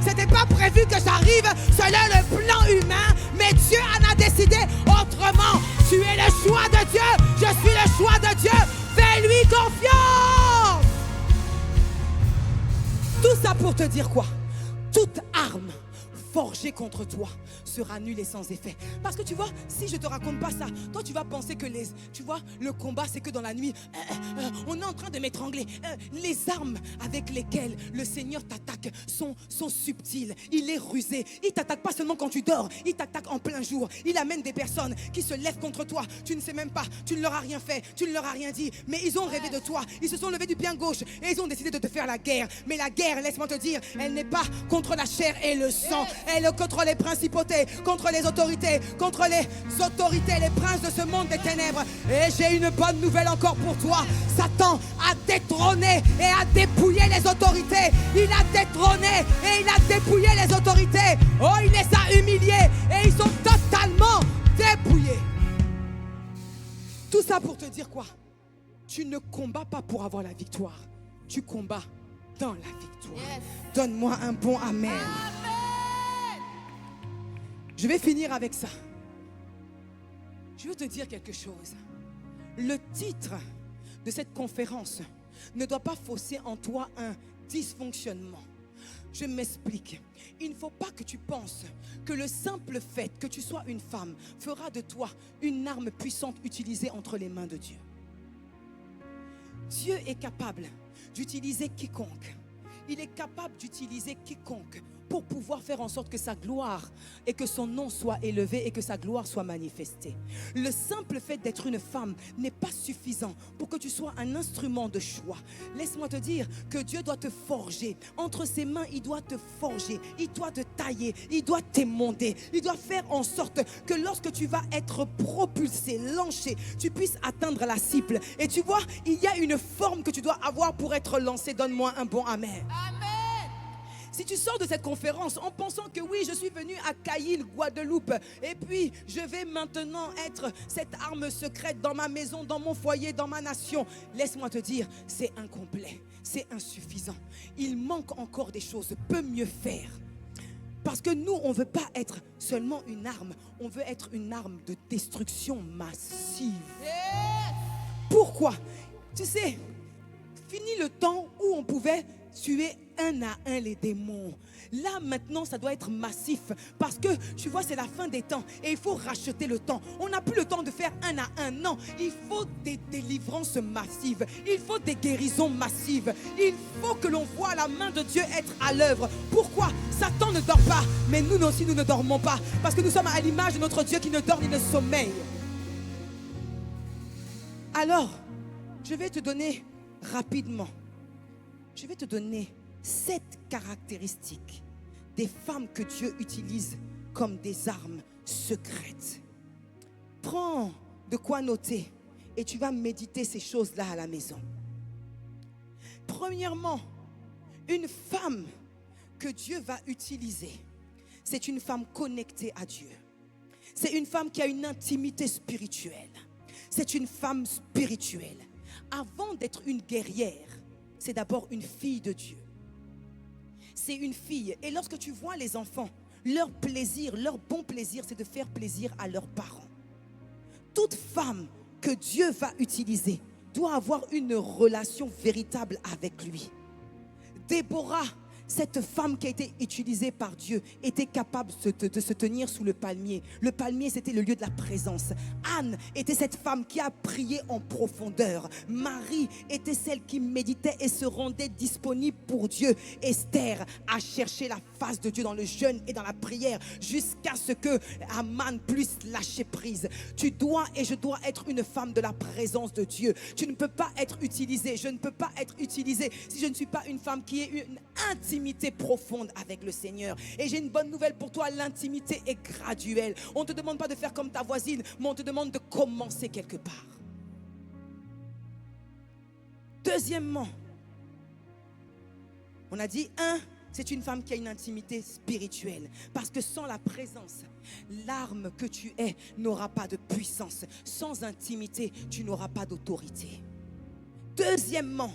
c'était pas prévu que j'arrive selon le plan humain, mais Dieu en a décidé autrement. Tu es le choix de Dieu, je suis le choix de Dieu. Fais-lui confiance. Tout ça pour te dire quoi? Toute arme forgée contre toi sera nulle et sans effet. Parce que tu vois, si je te raconte pas ça, toi tu vas penser que tu vois, le combat c'est que dans la nuit, on est en train de m'étrangler. Les armes avec lesquelles le Seigneur t'attaque sont subtiles. Il est rusé. Il t'attaque pas seulement quand tu dors, il t'attaque en plein jour. Il amène des personnes qui se lèvent contre toi. Tu ne sais même pas, tu ne leur as rien fait, tu ne leur as rien dit, mais ils ont rêvé de toi. Ils se sont levés du bien gauche et ils ont décidé de te faire la guerre. Mais la guerre, laisse-moi te dire, elle n'est pas contre la chair et le sang. Elle est contre les principautés, contre les autorités, les princes de ce monde des ténèbres. Et j'ai une bonne nouvelle encore pour toi. Satan a détrôné et a dépouillé les autorités. Il a détrôné et il a dépouillé les autorités. Oh, il les a humiliés et ils sont totalement dépouillés. Tout ça pour te dire quoi? Tu ne combats pas pour avoir la victoire. Tu combats dans la victoire. Yes. Donne-moi un bon amen. Je vais finir avec ça. Je veux te dire quelque chose. Le titre de cette conférence ne doit pas fausser en toi un dysfonctionnement. Je m'explique. Il ne faut pas que tu penses que le simple fait que tu sois une femme fera de toi une arme puissante utilisée entre les mains de Dieu. Dieu est capable d'utiliser quiconque. Il est capable d'utiliser quiconque pour pouvoir faire en sorte que sa gloire et que son nom soit élevé et que sa gloire soit manifestée. Le simple fait d'être une femme n'est pas suffisant pour que tu sois un instrument de choix. Laisse-moi te dire que Dieu doit te forger. Entre ses mains, il doit te forger, il doit te tailler, il doit t'émonder. Il doit faire en sorte que lorsque tu vas être propulsé, lancé, tu puisses atteindre la cible. Et tu vois, il y a une forme que tu dois avoir pour être lancé. Donne-moi un bon amen. Amen. Si tu sors de cette conférence en pensant que oui, je suis venu à Caïl, Guadeloupe, et puis je vais maintenant être cette arme secrète dans ma maison, dans mon foyer, dans ma nation, laisse-moi te dire, c'est incomplet, c'est insuffisant. Il manque encore des choses, peut mieux faire. Parce que nous, on ne veut pas être seulement une arme, on veut être une arme de destruction massive. Pourquoi? Tu sais, fini le temps où on pouvait tuer un à un les démons. Là maintenant ça doit être massif parce que tu vois c'est la fin des temps et il faut racheter le temps. On n'a plus le temps de faire un à un, non. Il faut des délivrances massives, il faut des guérisons massives, il faut que l'on voit la main de Dieu être à l'œuvre. Pourquoi? Satan ne dort pas, mais nous aussi nous ne dormons pas parce que nous sommes à l'image de notre Dieu qui ne dort ni ne sommeille. Alors je vais te donner rapidement, je vais te donner 7 caractéristiques des femmes que Dieu utilise comme des armes secrètes. Prends de quoi noter et tu vas méditer ces choses-là à la maison. Premièrement, une femme que Dieu va utiliser, c'est une femme connectée à Dieu. C'est une femme qui a une intimité spirituelle. C'est une femme spirituelle. Avant d'être une guerrière, c'est d'abord une fille de Dieu. C'est une fille. Et lorsque tu vois les enfants, leur plaisir, leur bon plaisir, c'est de faire plaisir à leurs parents. Toute femme que Dieu va utiliser doit avoir une relation véritable avec lui. Déborah, cette femme qui a été utilisée par Dieu, était capable de se tenir sous le palmier. Le palmier, c'était le lieu de la présence. Anne était cette femme qui a prié en profondeur. Marie était celle qui méditait et se rendait disponible pour Dieu. Esther a cherché la face de Dieu dans le jeûne et dans la prière jusqu'à ce que Aman puisse lâcher prise. Tu dois et je dois être une femme de la présence de Dieu. Tu ne peux pas être utilisée, je ne peux pas être utilisée si je ne suis pas une femme qui ait une intimité profonde avec le Seigneur. Et j'ai une bonne nouvelle pour toi, l'intimité est graduelle. On ne te demande pas de faire comme ta voisine, mais on te demande de commencer quelque part. Deuxièmement, on a dit, c'est une femme qui a une intimité spirituelle. Parce que sans la présence, l'arme que tu es n'aura pas de puissance. Sans intimité, tu n'auras pas d'autorité. Deuxièmement,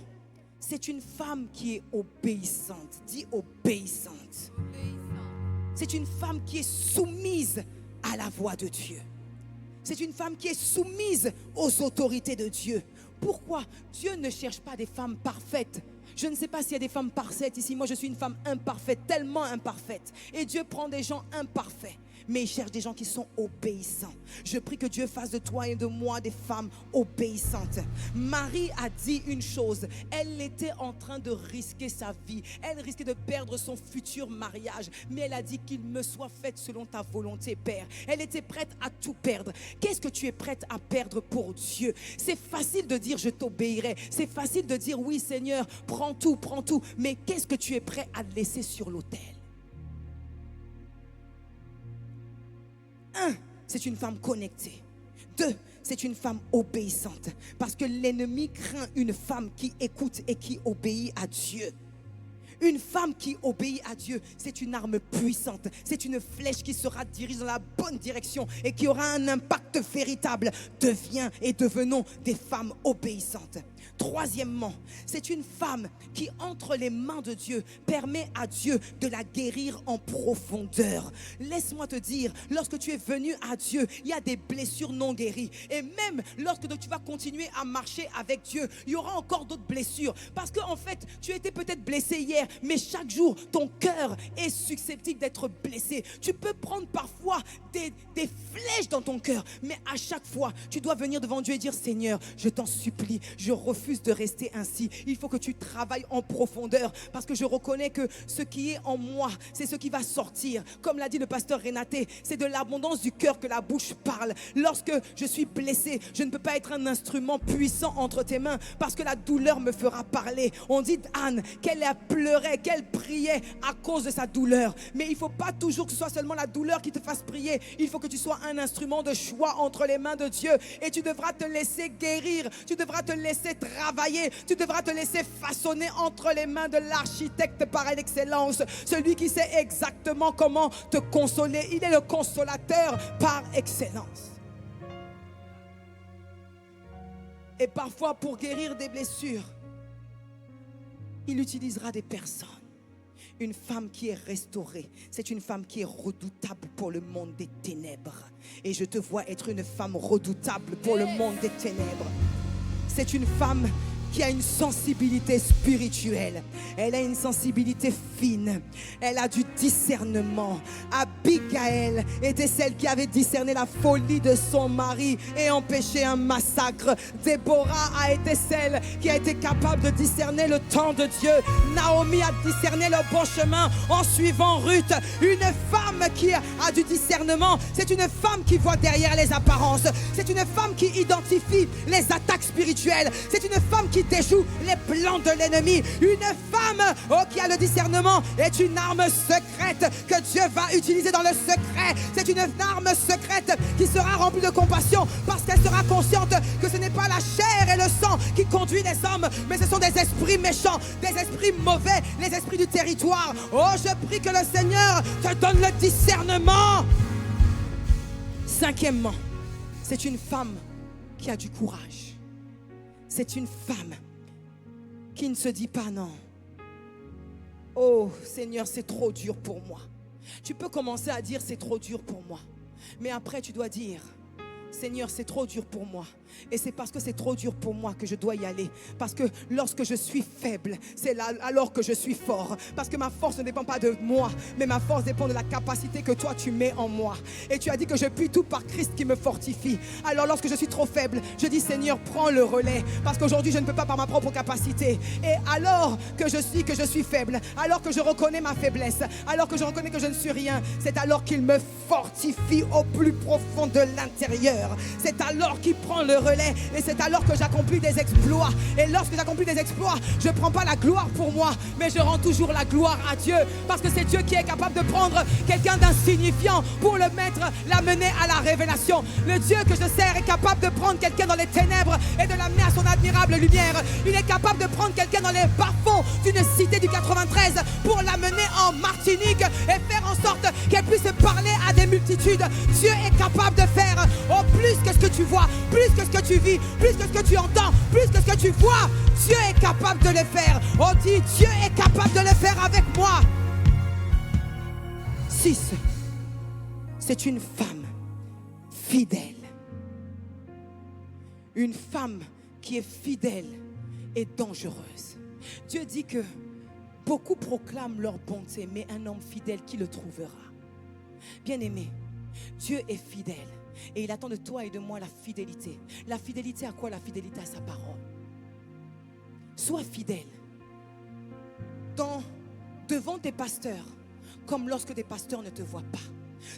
c'est une femme qui est obéissante. Dis obéissante. C'est une femme qui est soumise à la voix de Dieu. C'est une femme qui est soumise aux autorités de Dieu. Pourquoi? Dieu ne cherche pas des femmes parfaites. Je ne sais pas s'il y a des femmes parfaites ici. Moi, je suis une femme imparfaite, tellement imparfaite. Et Dieu prend des gens imparfaits. Mais il cherche des gens qui sont obéissants. Je prie que Dieu fasse de toi et de moi des femmes obéissantes. Marie a dit une chose. Elle était en train de risquer sa vie. Elle risquait de perdre son futur mariage. Mais elle a dit qu'il me soit fait selon ta volonté, Père. Elle était prête à tout perdre. Qu'est-ce que tu es prête à perdre pour Dieu? C'est facile de dire je t'obéirai. C'est facile de dire oui Seigneur, prends tout, prends tout. Mais qu'est-ce que tu es prêt à laisser sur l'autel? 1, c'est une femme connectée. 2, c'est une femme obéissante. Parce que l'ennemi craint une femme qui écoute et qui obéit à Dieu. Une femme qui obéit à Dieu, c'est une arme puissante. C'est une flèche qui sera dirigée dans la bonne direction et qui aura un impact véritable. Deviens et devenons des femmes obéissantes. Troisièmement, c'est une femme qui, entre les mains de Dieu, permet à Dieu de la guérir en profondeur. Laisse-moi te dire, lorsque tu es venu à Dieu, il y a des blessures non guéries. Et même lorsque tu vas continuer à marcher avec Dieu, il y aura encore d'autres blessures. Parce qu'en fait, tu étais peut-être blessé hier, mais chaque jour, ton cœur est susceptible d'être blessé. Tu peux prendre parfois des flèches dans ton cœur, mais à chaque fois, tu dois venir devant Dieu et dire, Seigneur, je t'en supplie, je refuse de rester ainsi. Il faut que tu travailles en profondeur, parce que je reconnais que ce qui est en moi, c'est ce qui va sortir. Comme l'a dit le pasteur Renaté, c'est de l'abondance du cœur que la bouche parle. Lorsque je suis blessé, je ne peux pas être un instrument puissant entre tes mains, parce que la douleur me fera parler. On dit d'Anne qu'elle a pleuré, qu'elle priait à cause de sa douleur. Mais il ne faut pas toujours que ce soit seulement la douleur qui te fasse prier. Il faut que tu sois un instrument de choix entre les mains de Dieu. Et tu devras te laisser guérir, tu devras te laisser travailler, tu devras te laisser façonner entre les mains de l'architecte par excellence, celui qui sait exactement comment te consoler. Il est le consolateur par excellence. Et parfois, pour guérir des blessures, il utilisera des personnes. Une femme qui est restaurée, c'est une femme qui est redoutable pour le monde des ténèbres. Et je te vois être une femme redoutable pour le monde des ténèbres. C'est une femme qui a une sensibilité spirituelle. Elle a une sensibilité fine. Elle a du discernement. Abigail était celle qui avait discerné la folie de son mari et empêché un massacre. Déborah a été celle qui a été capable de discerner le temps de Dieu. Naomi a discerné le bon chemin en suivant Ruth. Une femme qui a du discernement, c'est une femme qui voit derrière les apparences. C'est une femme qui identifie les attaques spirituelles. C'est une femme qui déjoue les plans de l'ennemi. Une femme qui a le discernement est une arme secrète que Dieu va utiliser dans le secret. C'est une arme secrète qui sera remplie de compassion, parce qu'elle sera consciente que ce n'est pas la chair et le sang qui conduit les hommes, mais ce sont des esprits méchants, des esprits mauvais, les esprits du territoire. Oh, je prie que le Seigneur te donne le discernement. Cinquièmement, c'est une femme qui a du courage. C'est une femme qui ne se dit pas non. Oh Seigneur, c'est trop dur pour moi. Tu peux commencer à dire c'est trop dur pour moi. Mais après tu dois dire, Seigneur, c'est trop dur pour moi. Et c'est parce que c'est trop dur pour moi que je dois y aller. Parce que lorsque je suis faible, c'est là alors que je suis fort. Parce que ma force ne dépend pas de moi, mais ma force dépend de la capacité que toi tu mets en moi. Et tu as dit que je puis tout par Christ qui me fortifie. Alors lorsque je suis trop faible, je dis, Seigneur, prends le relais. Parce qu'aujourd'hui je ne peux pas par ma propre capacité. Et alors que je suis faible, alors que je reconnais ma faiblesse, alors que je reconnais que je ne suis rien, c'est alors qu'il me fortifie au plus profond de l'intérieur. C'est alors qu'il prend le relais, et c'est alors que j'accomplis des exploits. Et lorsque j'accomplis des exploits, je ne prends pas la gloire pour moi, mais je rends toujours la gloire à Dieu, parce que c'est Dieu qui est capable de prendre quelqu'un d'insignifiant pour le mettre, l'amener à la révélation. Le Dieu que je sers est capable de prendre quelqu'un dans les ténèbres et de l'amener à son admirable lumière. Il est capable de prendre quelqu'un dans les bas-fonds d'une cité du 93 pour l'amener en Martinique et faire en sorte qu'elle puisse parler à des multitudes. Dieu est capable de faire plus que ce que tu vois, plus que ce que tu vis, plus que ce que tu entends, plus que ce que tu vois. Dieu est capable de le faire. On dit, Dieu est capable de le faire avec moi. 6. C'est une femme fidèle. Une femme qui est fidèle et dangereuse. Dieu dit que beaucoup proclament leur bonté, mais un homme fidèle, qui le trouvera? Bien-aimé, Dieu est fidèle. Et il attend de toi et de moi la fidélité. La fidélité à quoi? La fidélité à sa parole. Sois fidèle devant tes pasteurs, comme lorsque des pasteurs ne te voient pas.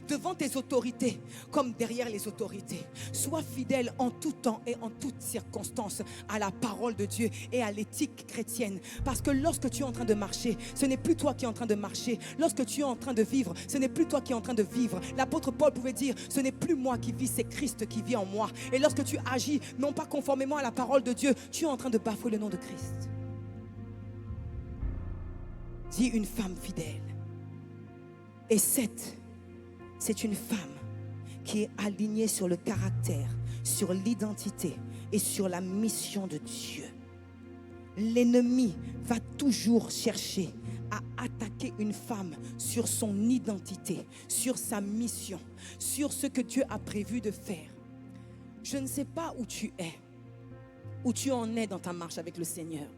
Devant tes autorités, comme derrière les autorités. Sois fidèle en tout temps et en toutes circonstances à la parole de Dieu et à l'éthique chrétienne. Parce que lorsque tu es en train de marcher, ce n'est plus toi qui es en train de marcher. Lorsque tu es en train de vivre, ce n'est plus toi qui es en train de vivre. L'apôtre Paul pouvait dire, ce n'est plus moi qui vis, c'est Christ qui vit en moi. Et lorsque tu agis, non pas conformément à la parole de Dieu, tu es en train de bafouer le nom de Christ. Dis une femme fidèle. Et 7. C'est une femme qui est alignée sur le caractère, sur l'identité et sur la mission de Dieu. L'ennemi va toujours chercher à attaquer une femme sur son identité, sur sa mission, sur ce que Dieu a prévu de faire. Je ne sais pas où tu es, où tu en es dans ta marche avec le Seigneur.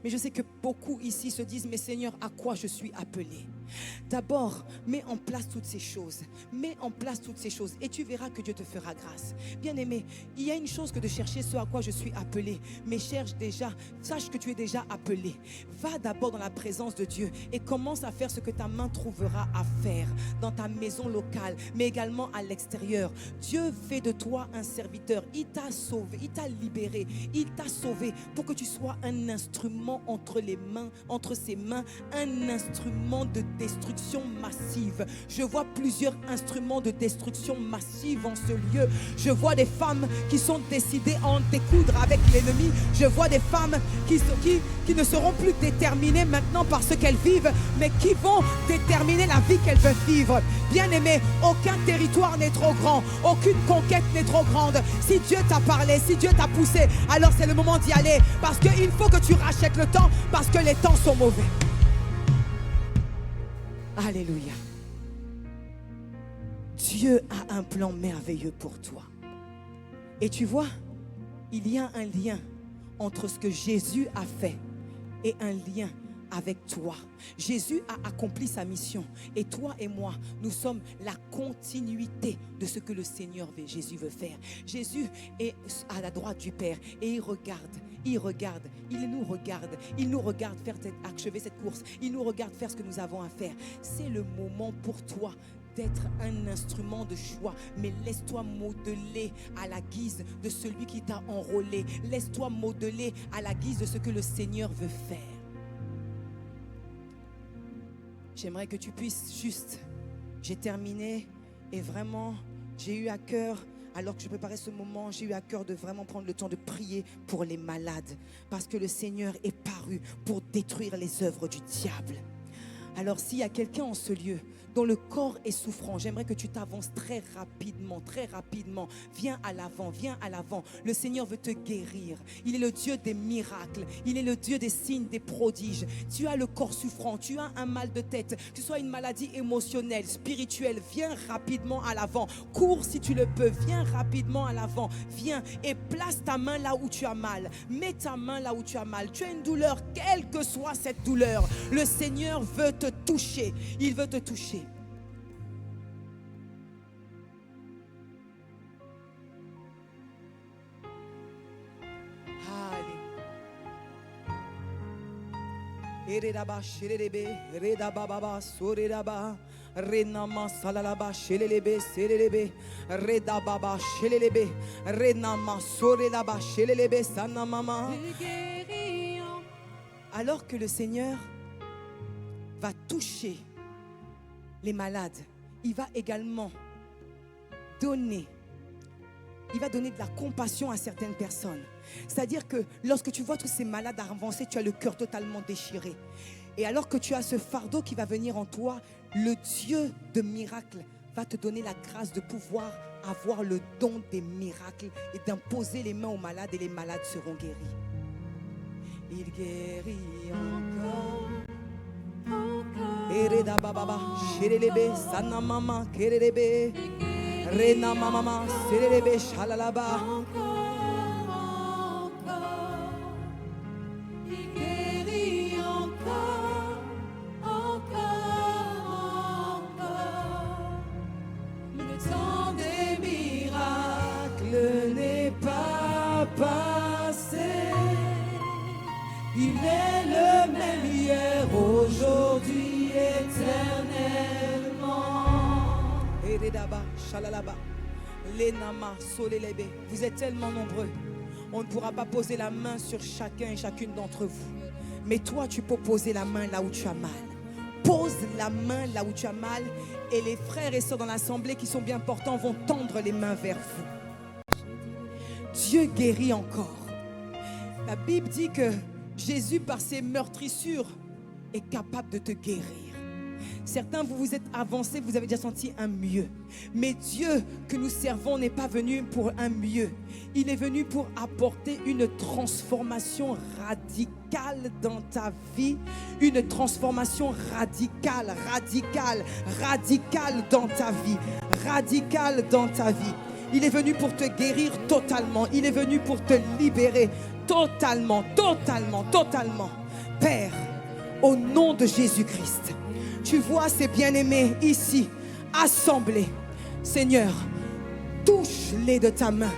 Mais je sais que beaucoup ici se disent, mais Seigneur, à quoi je suis appelé? D'abord, mets en place toutes ces choses. Mets en place toutes ces choses et tu verras que Dieu te fera grâce. Bien-aimé, il y a une chose que de chercher ce à quoi je suis appelé. Mais cherche déjà, sache que tu es déjà appelé. Va d'abord dans la présence de Dieu et commence à faire ce que ta main trouvera à faire dans ta maison locale, mais également à l'extérieur. Dieu fait de toi un serviteur. Il t'a sauvé, il t'a libéré, il t'a sauvé pour que tu sois un instrument entre ses mains, un instrument de destruction massive. Je vois plusieurs instruments de destruction massive en ce lieu. Je vois des femmes qui sont décidées à en découdre avec l'ennemi. Je vois des femmes qui ne seront plus déterminées maintenant par ce qu'elles vivent, mais qui vont déterminer la vie qu'elles veulent vivre. Bien-aimé, aucun territoire n'est trop grand, aucune conquête n'est trop grande. Si Dieu t'a parlé, si Dieu t'a poussé, alors c'est le moment d'y aller, parce qu'il faut que tu rachètes le temps, parce que les temps sont mauvais. Alléluia. Dieu a un plan merveilleux pour toi. Et tu vois, il y a un lien entre ce que Jésus a fait et un lien avec toi. Jésus a accompli sa mission et toi et moi, nous sommes la continuité de ce que le Seigneur Jésus veut faire. Jésus est à la droite du Père et il nous regarde achever cette course, il nous regarde faire ce que nous avons à faire. C'est le moment pour toi d'être un instrument de choix, mais laisse-toi modeler à la guise de celui qui t'a enrôlé. Laisse-toi modeler à la guise de ce que le Seigneur veut faire. J'aimerais que tu puisses juste, j'ai terminé et vraiment, j'ai eu à cœur, alors que je préparais ce moment, j'ai eu à cœur de vraiment prendre le temps de prier pour les malades, parce que le Seigneur est paru pour détruire les œuvres du diable. Alors s'il y a quelqu'un en ce lieu dont le corps est souffrant, j'aimerais que tu t'avances très rapidement. Viens à l'avant. Le Seigneur veut te guérir. Il est le Dieu des miracles. Il est le Dieu des signes, des prodiges. Tu as le corps souffrant, tu as un mal de tête, que ce soit une maladie émotionnelle, spirituelle, viens rapidement à l'avant. Cours si tu le peux, viens rapidement à l'avant. Viens et place ta main là où tu as mal. Mets ta main là où tu as mal. Tu as une douleur, quelle que soit cette douleur, le Seigneur veut te toucher. Il veut te toucher. Alors que le Seigneur va toucher les malades, il va également donner de la compassion à certaines personnes. C'est-à-dire que lorsque tu vois tous ces malades avancer, tu as le cœur totalement déchiré. Et alors que tu as ce fardeau qui va venir en toi, le Dieu de miracles va te donner la grâce de pouvoir avoir le don des miracles et d'imposer les mains aux malades, et les malades seront guéris. Il guérit encore. Ereda bababa, shelelebe, sanamama, kerelebe, rena mama, selelebe, shalalaba. Il guérit encore. Le temps des miracles n'est pas passé. Il est le même hier, aujourd'hui, éternellement. Eredaba, shalalaba, lenama, solelebe. Vous êtes tellement nombreux. On ne pourra pas poser la main sur chacun et chacune d'entre vous. Mais toi, tu peux poser la main là où tu as mal. Pose la main là où tu as mal, et les frères et sœurs dans l'assemblée qui sont bien portants vont tendre les mains vers vous. Dieu guérit encore. La Bible dit que Jésus, par ses meurtrissures, est capable de te guérir. Certains, vous vous êtes avancés, vous avez déjà senti un mieux. Mais Dieu que nous servons n'est pas venu pour un mieux. Il est venu pour apporter une transformation radicale dans ta vie. Une transformation radicale dans ta vie. Radicale dans ta vie. Il est venu pour te guérir totalement. Il est venu pour te libérer totalement, totalement, totalement. Père, au nom de Jésus-Christ, tu vois ces bien-aimés ici, assemblés. Seigneur, touche-les de ta main.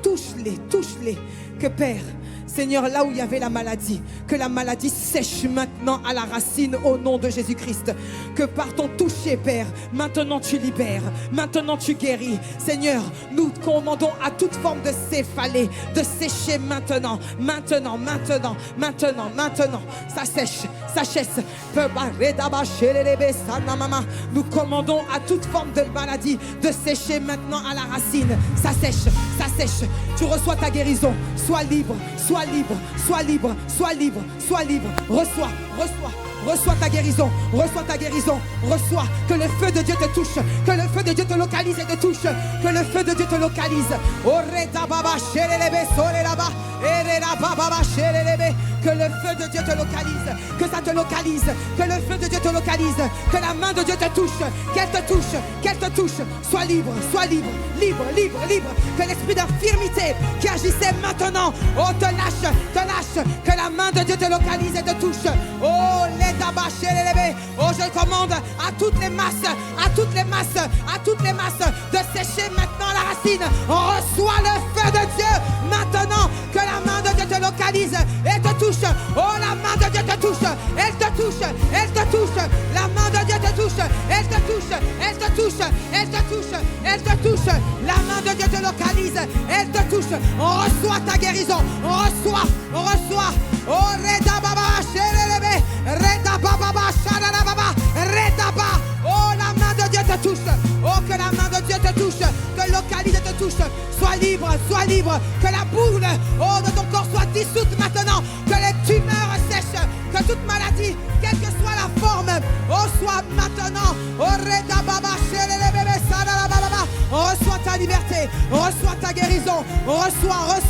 Touche-les, touche-les. Que Père, Seigneur, là où il y avait la maladie, que la maladie sèche maintenant à la racine au nom de Jésus-Christ. Que par ton toucher, Père, maintenant tu libères, maintenant tu guéris. Seigneur, nous commandons à toute forme de céphalée de sécher maintenant, maintenant, maintenant, maintenant, maintenant. Ça sèche, ça cesse. Nous commandons à toute forme de maladie de sécher maintenant à la racine. Ça sèche, ça sèche. Tu reçois ta guérison. Sois libre, sois libre, sois libre, sois libre, sois libre. Reçois, reçois. Reçois ta guérison, reçois ta guérison, reçois, que le feu de Dieu te touche, que le feu de Dieu te localise et te touche, que le feu de Dieu te localise. Que le feu de Dieu te localise, que ça te localise, que le feu de Dieu te localise, que la main de Dieu te touche, qu'elle te touche, qu'elle te touche. Sois libre, libre, libre, libre. Que l'esprit d'infirmité qui agissait maintenant, oh te lâche, que la main de Dieu te localise et te touche. Oh je commande à toutes les masses, de sécher maintenant la racine. Reçois le feu de Dieu maintenant, que la main de Dieu te localise et te touche. Oh, la main de Dieu te touche, elle te touche, elle te touche. La main de Dieu te touche, elle te touche, elle te touche, elle te touche, elle te touche. La main de Dieu te localise, elle te touche. On reçoit ta guérison, on reçoit. Oh, Reda Baba, Shelelebe, Reda Baba, Shalalababa, Reda Ba. Oh, la main de Dieu te touche. Oh, que la main de Dieu te touche, te localise et te touche. Sois libre, que la boule, oh, de ton corps soit dissoute maintenant, que les tumeurs sèchent, que toute maladie, quelle que soit la forme, oh, soit maintenant. Oh, Reda Baba, Shelelebe, Shalalababa. On reçoit ta liberté, on reçoit ta guérison, on reçoit,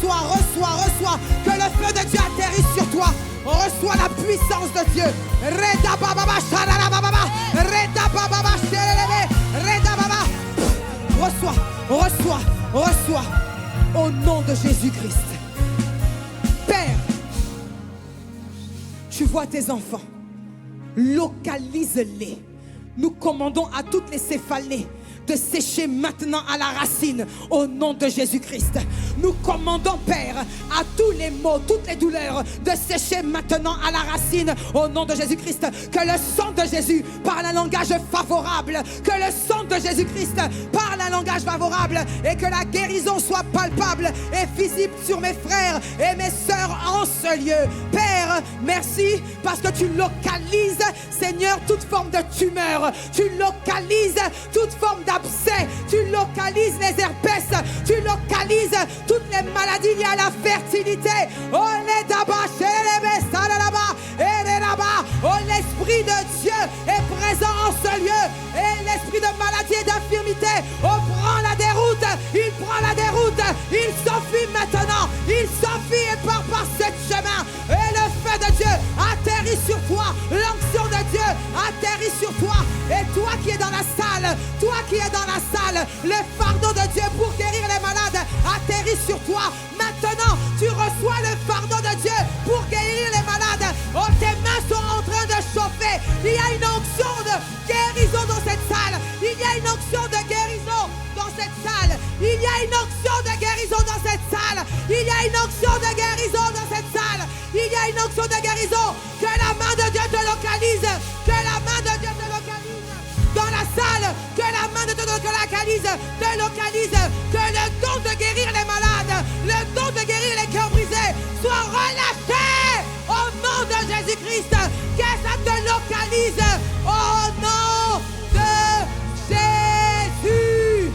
que le feu de Dieu atterrisse sur toi. On reçoit la puissance de Dieu. Reda Baba, Shalalababa, Reda Baba, Shelelebe, Reda Baba. Reçois, au nom de Jésus-Christ. Père, tu vois tes enfants, localise-les. Nous commandons à toutes les céphalées de sécher maintenant à la racine au nom de Jésus-Christ. Nous commandons, Père, à tous les maux, toutes les douleurs de sécher maintenant à la racine au nom de Jésus-Christ. Que le sang de Jésus parle un langage favorable, que le sang de Jésus-Christ parle un langage favorable et que la guérison soit palpable et visible sur mes frères et mes sœurs en ce lieu. Père, merci parce que tu localises, Seigneur, toute forme de tumeur, tu localises toute forme d'abcès, tu localises les herpès, tu localises toutes les maladies liées à la fertilité. Oh, les dabas, oh, l'Esprit de Dieu est présent en ce lieu. Et l'esprit de maladie et d'infirmité, oh, prend la déroute, il prend la déroute, il s'enfuit maintenant, il s'enfuit et part par ce chemin. Et le feu de Dieu atterrit sur toi, l'onction de Dieu atterrit sur toi. Et toi qui es dans la salle, le fardeau de Dieu pour guérir les malades atterrit sur toi. Maintenant, tu reçois le fardeau de Dieu pour guérir les malades. Oh, tes mains sont en train de chauffer. Il y a une onction de guérison dans cette salle. Il y a une onction de guérison dans cette salle. Il y a une onction de guérison dans cette salle. Il y a une onction de guérison dans cette salle. Il y a une onction de guérison. Que la main de Dieu te localise. Que la main de Dieu te localise dans la salle. Que la main de Dieu te localise. Que le don de guérir les malades, le don de guérir les cœurs brisés soit relâché au nom de Jésus-Christ. Que ça te localise au nom de Jésus.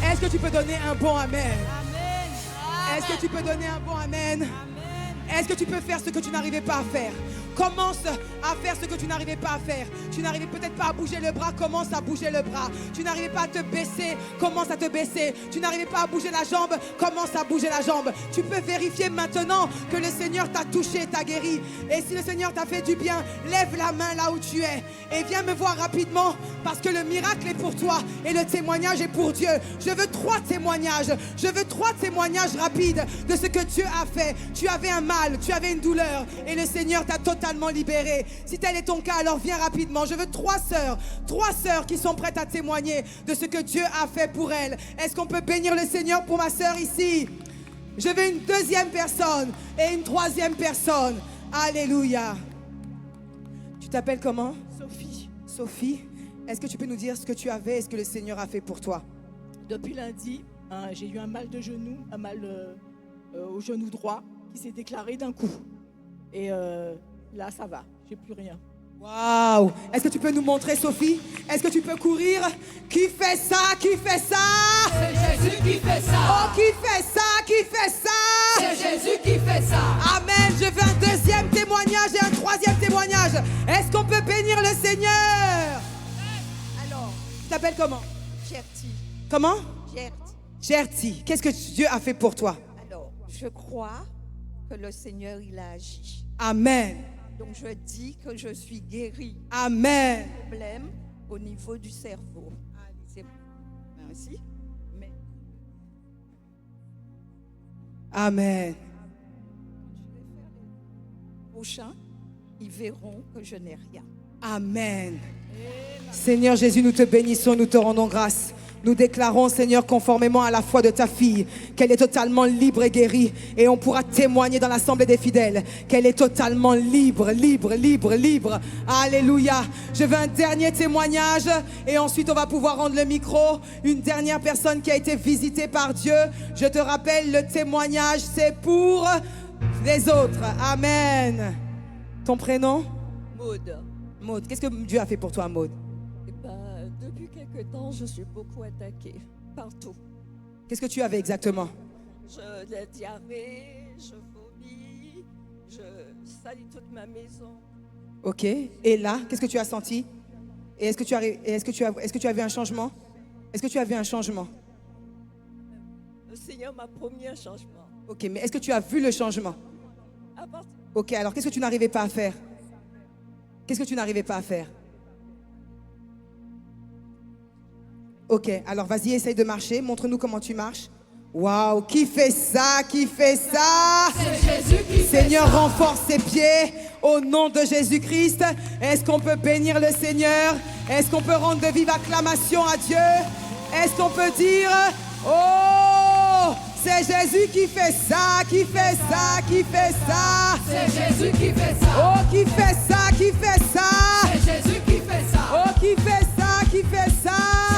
Est-ce que tu peux donner un bon amen? Amen. Est-ce que tu peux donner un bon amen? Amen. Est-ce que tu peux faire ce que tu n'arrivais pas à faire? commence à faire ce que tu n'arrivais pas à faire. Tu n'arrivais peut-être pas à bouger le bras, commence à bouger le bras. Tu n'arrivais pas à te baisser, commence à te baisser. Tu n'arrivais pas à bouger la jambe, commence à bouger la jambe. Tu peux vérifier maintenant que le Seigneur t'a touché, t'a guéri. Et si le Seigneur t'a fait du bien, lève la main là où tu es et viens me voir rapidement, parce que le miracle est pour toi et le témoignage est pour Dieu. Je veux 3 témoignages. Je veux 3 témoignages rapides de ce que Dieu a fait. Tu avais un mal, tu avais une douleur et le Seigneur t'a totalement libéré. Si tel est ton cas, alors viens rapidement. Je veux 3 sœurs qui sont prêtes à témoigner de ce que Dieu a fait pour elles. Est-ce qu'on peut bénir le Seigneur pour ma sœur ici? Je veux une 2e personne et une 3e personne. Alléluia. Tu t'appelles comment? Sophie, Sophie, est-ce que tu peux nous dire ce que tu avais et ce que le Seigneur a fait pour toi? depuis lundi, j'ai eu un mal de genou, un mal au genou droit qui s'est déclaré d'un coup. Et là, ça va, j'ai plus rien. Waouh! Est-ce que tu peux nous montrer, Sophie? Est-ce que tu peux courir? Qui fait ça? Qui fait ça? C'est Jésus qui fait ça. Oh, qui fait ça? Qui fait ça? C'est Jésus qui fait ça. Amen. Je veux un 2e témoignage et un 3e témoignage. Est-ce qu'on peut bénir le Seigneur? Alors, Tu t'appelles comment? Gertie, Comment? Gertie. Gertie. Qu'est-ce que Dieu a fait pour toi? Alors, je crois que le Seigneur, il a agi. Amen. Donc, je dis que je suis guérie. Amen. Problème au niveau du cerveau. C'est ainsi. Mais Amen. prochains, ils verront que je n'ai rien. Amen. Seigneur Jésus, nous te bénissons, nous te rendons grâce. Nous déclarons, Seigneur, conformément à la foi de ta fille, qu'elle est totalement libre et guérie. Et on pourra témoigner dans l'assemblée des fidèles qu'elle est totalement libre, libre, libre, libre. Alléluia. Je veux un dernier témoignage et ensuite on va pouvoir rendre le micro. Une dernière personne qui a été visitée par Dieu. Je te rappelle, le témoignage, c'est pour les autres. Amen. Ton prénom? Maud. Maud. Qu'est-ce que Dieu a fait pour toi, Maud? Eh ben, depuis quelque temps, je suis beaucoup attaquée partout. Qu'est-ce que tu avais exactement? La diarrhée, je vomis, je salis toute ma maison. Ok. Et là, qu'est-ce que tu as senti? Et est-ce que tu as vu un changement? Est-ce que tu as vu un changement? Le Seigneur m'a promis un changement. Ok, mais est-ce que tu as vu le changement? À partir Ok, alors qu'est-ce que tu n'arrivais pas à faire? Qu'est-ce que tu n'arrivais pas à faire? Ok, alors vas-y, essaye de marcher. Montre-nous comment tu marches. Waouh, qui fait ça? Qui fait ça? C'est Jésus qui fait Seigneur, ça. renforce ses pieds au nom de Jésus-Christ. Est-ce qu'on peut bénir le Seigneur? Est-ce qu'on peut rendre de vives acclamations à Dieu? Est-ce qu'on peut dire, oh, c'est Jésus qui fait ça, qui fait ça, qui fait ça. C'est Jésus qui fait ça. Oh, qui fait ça, qui fait ça. C'est Jésus qui fait ça. Oh, qui fait ça, qui fait ça.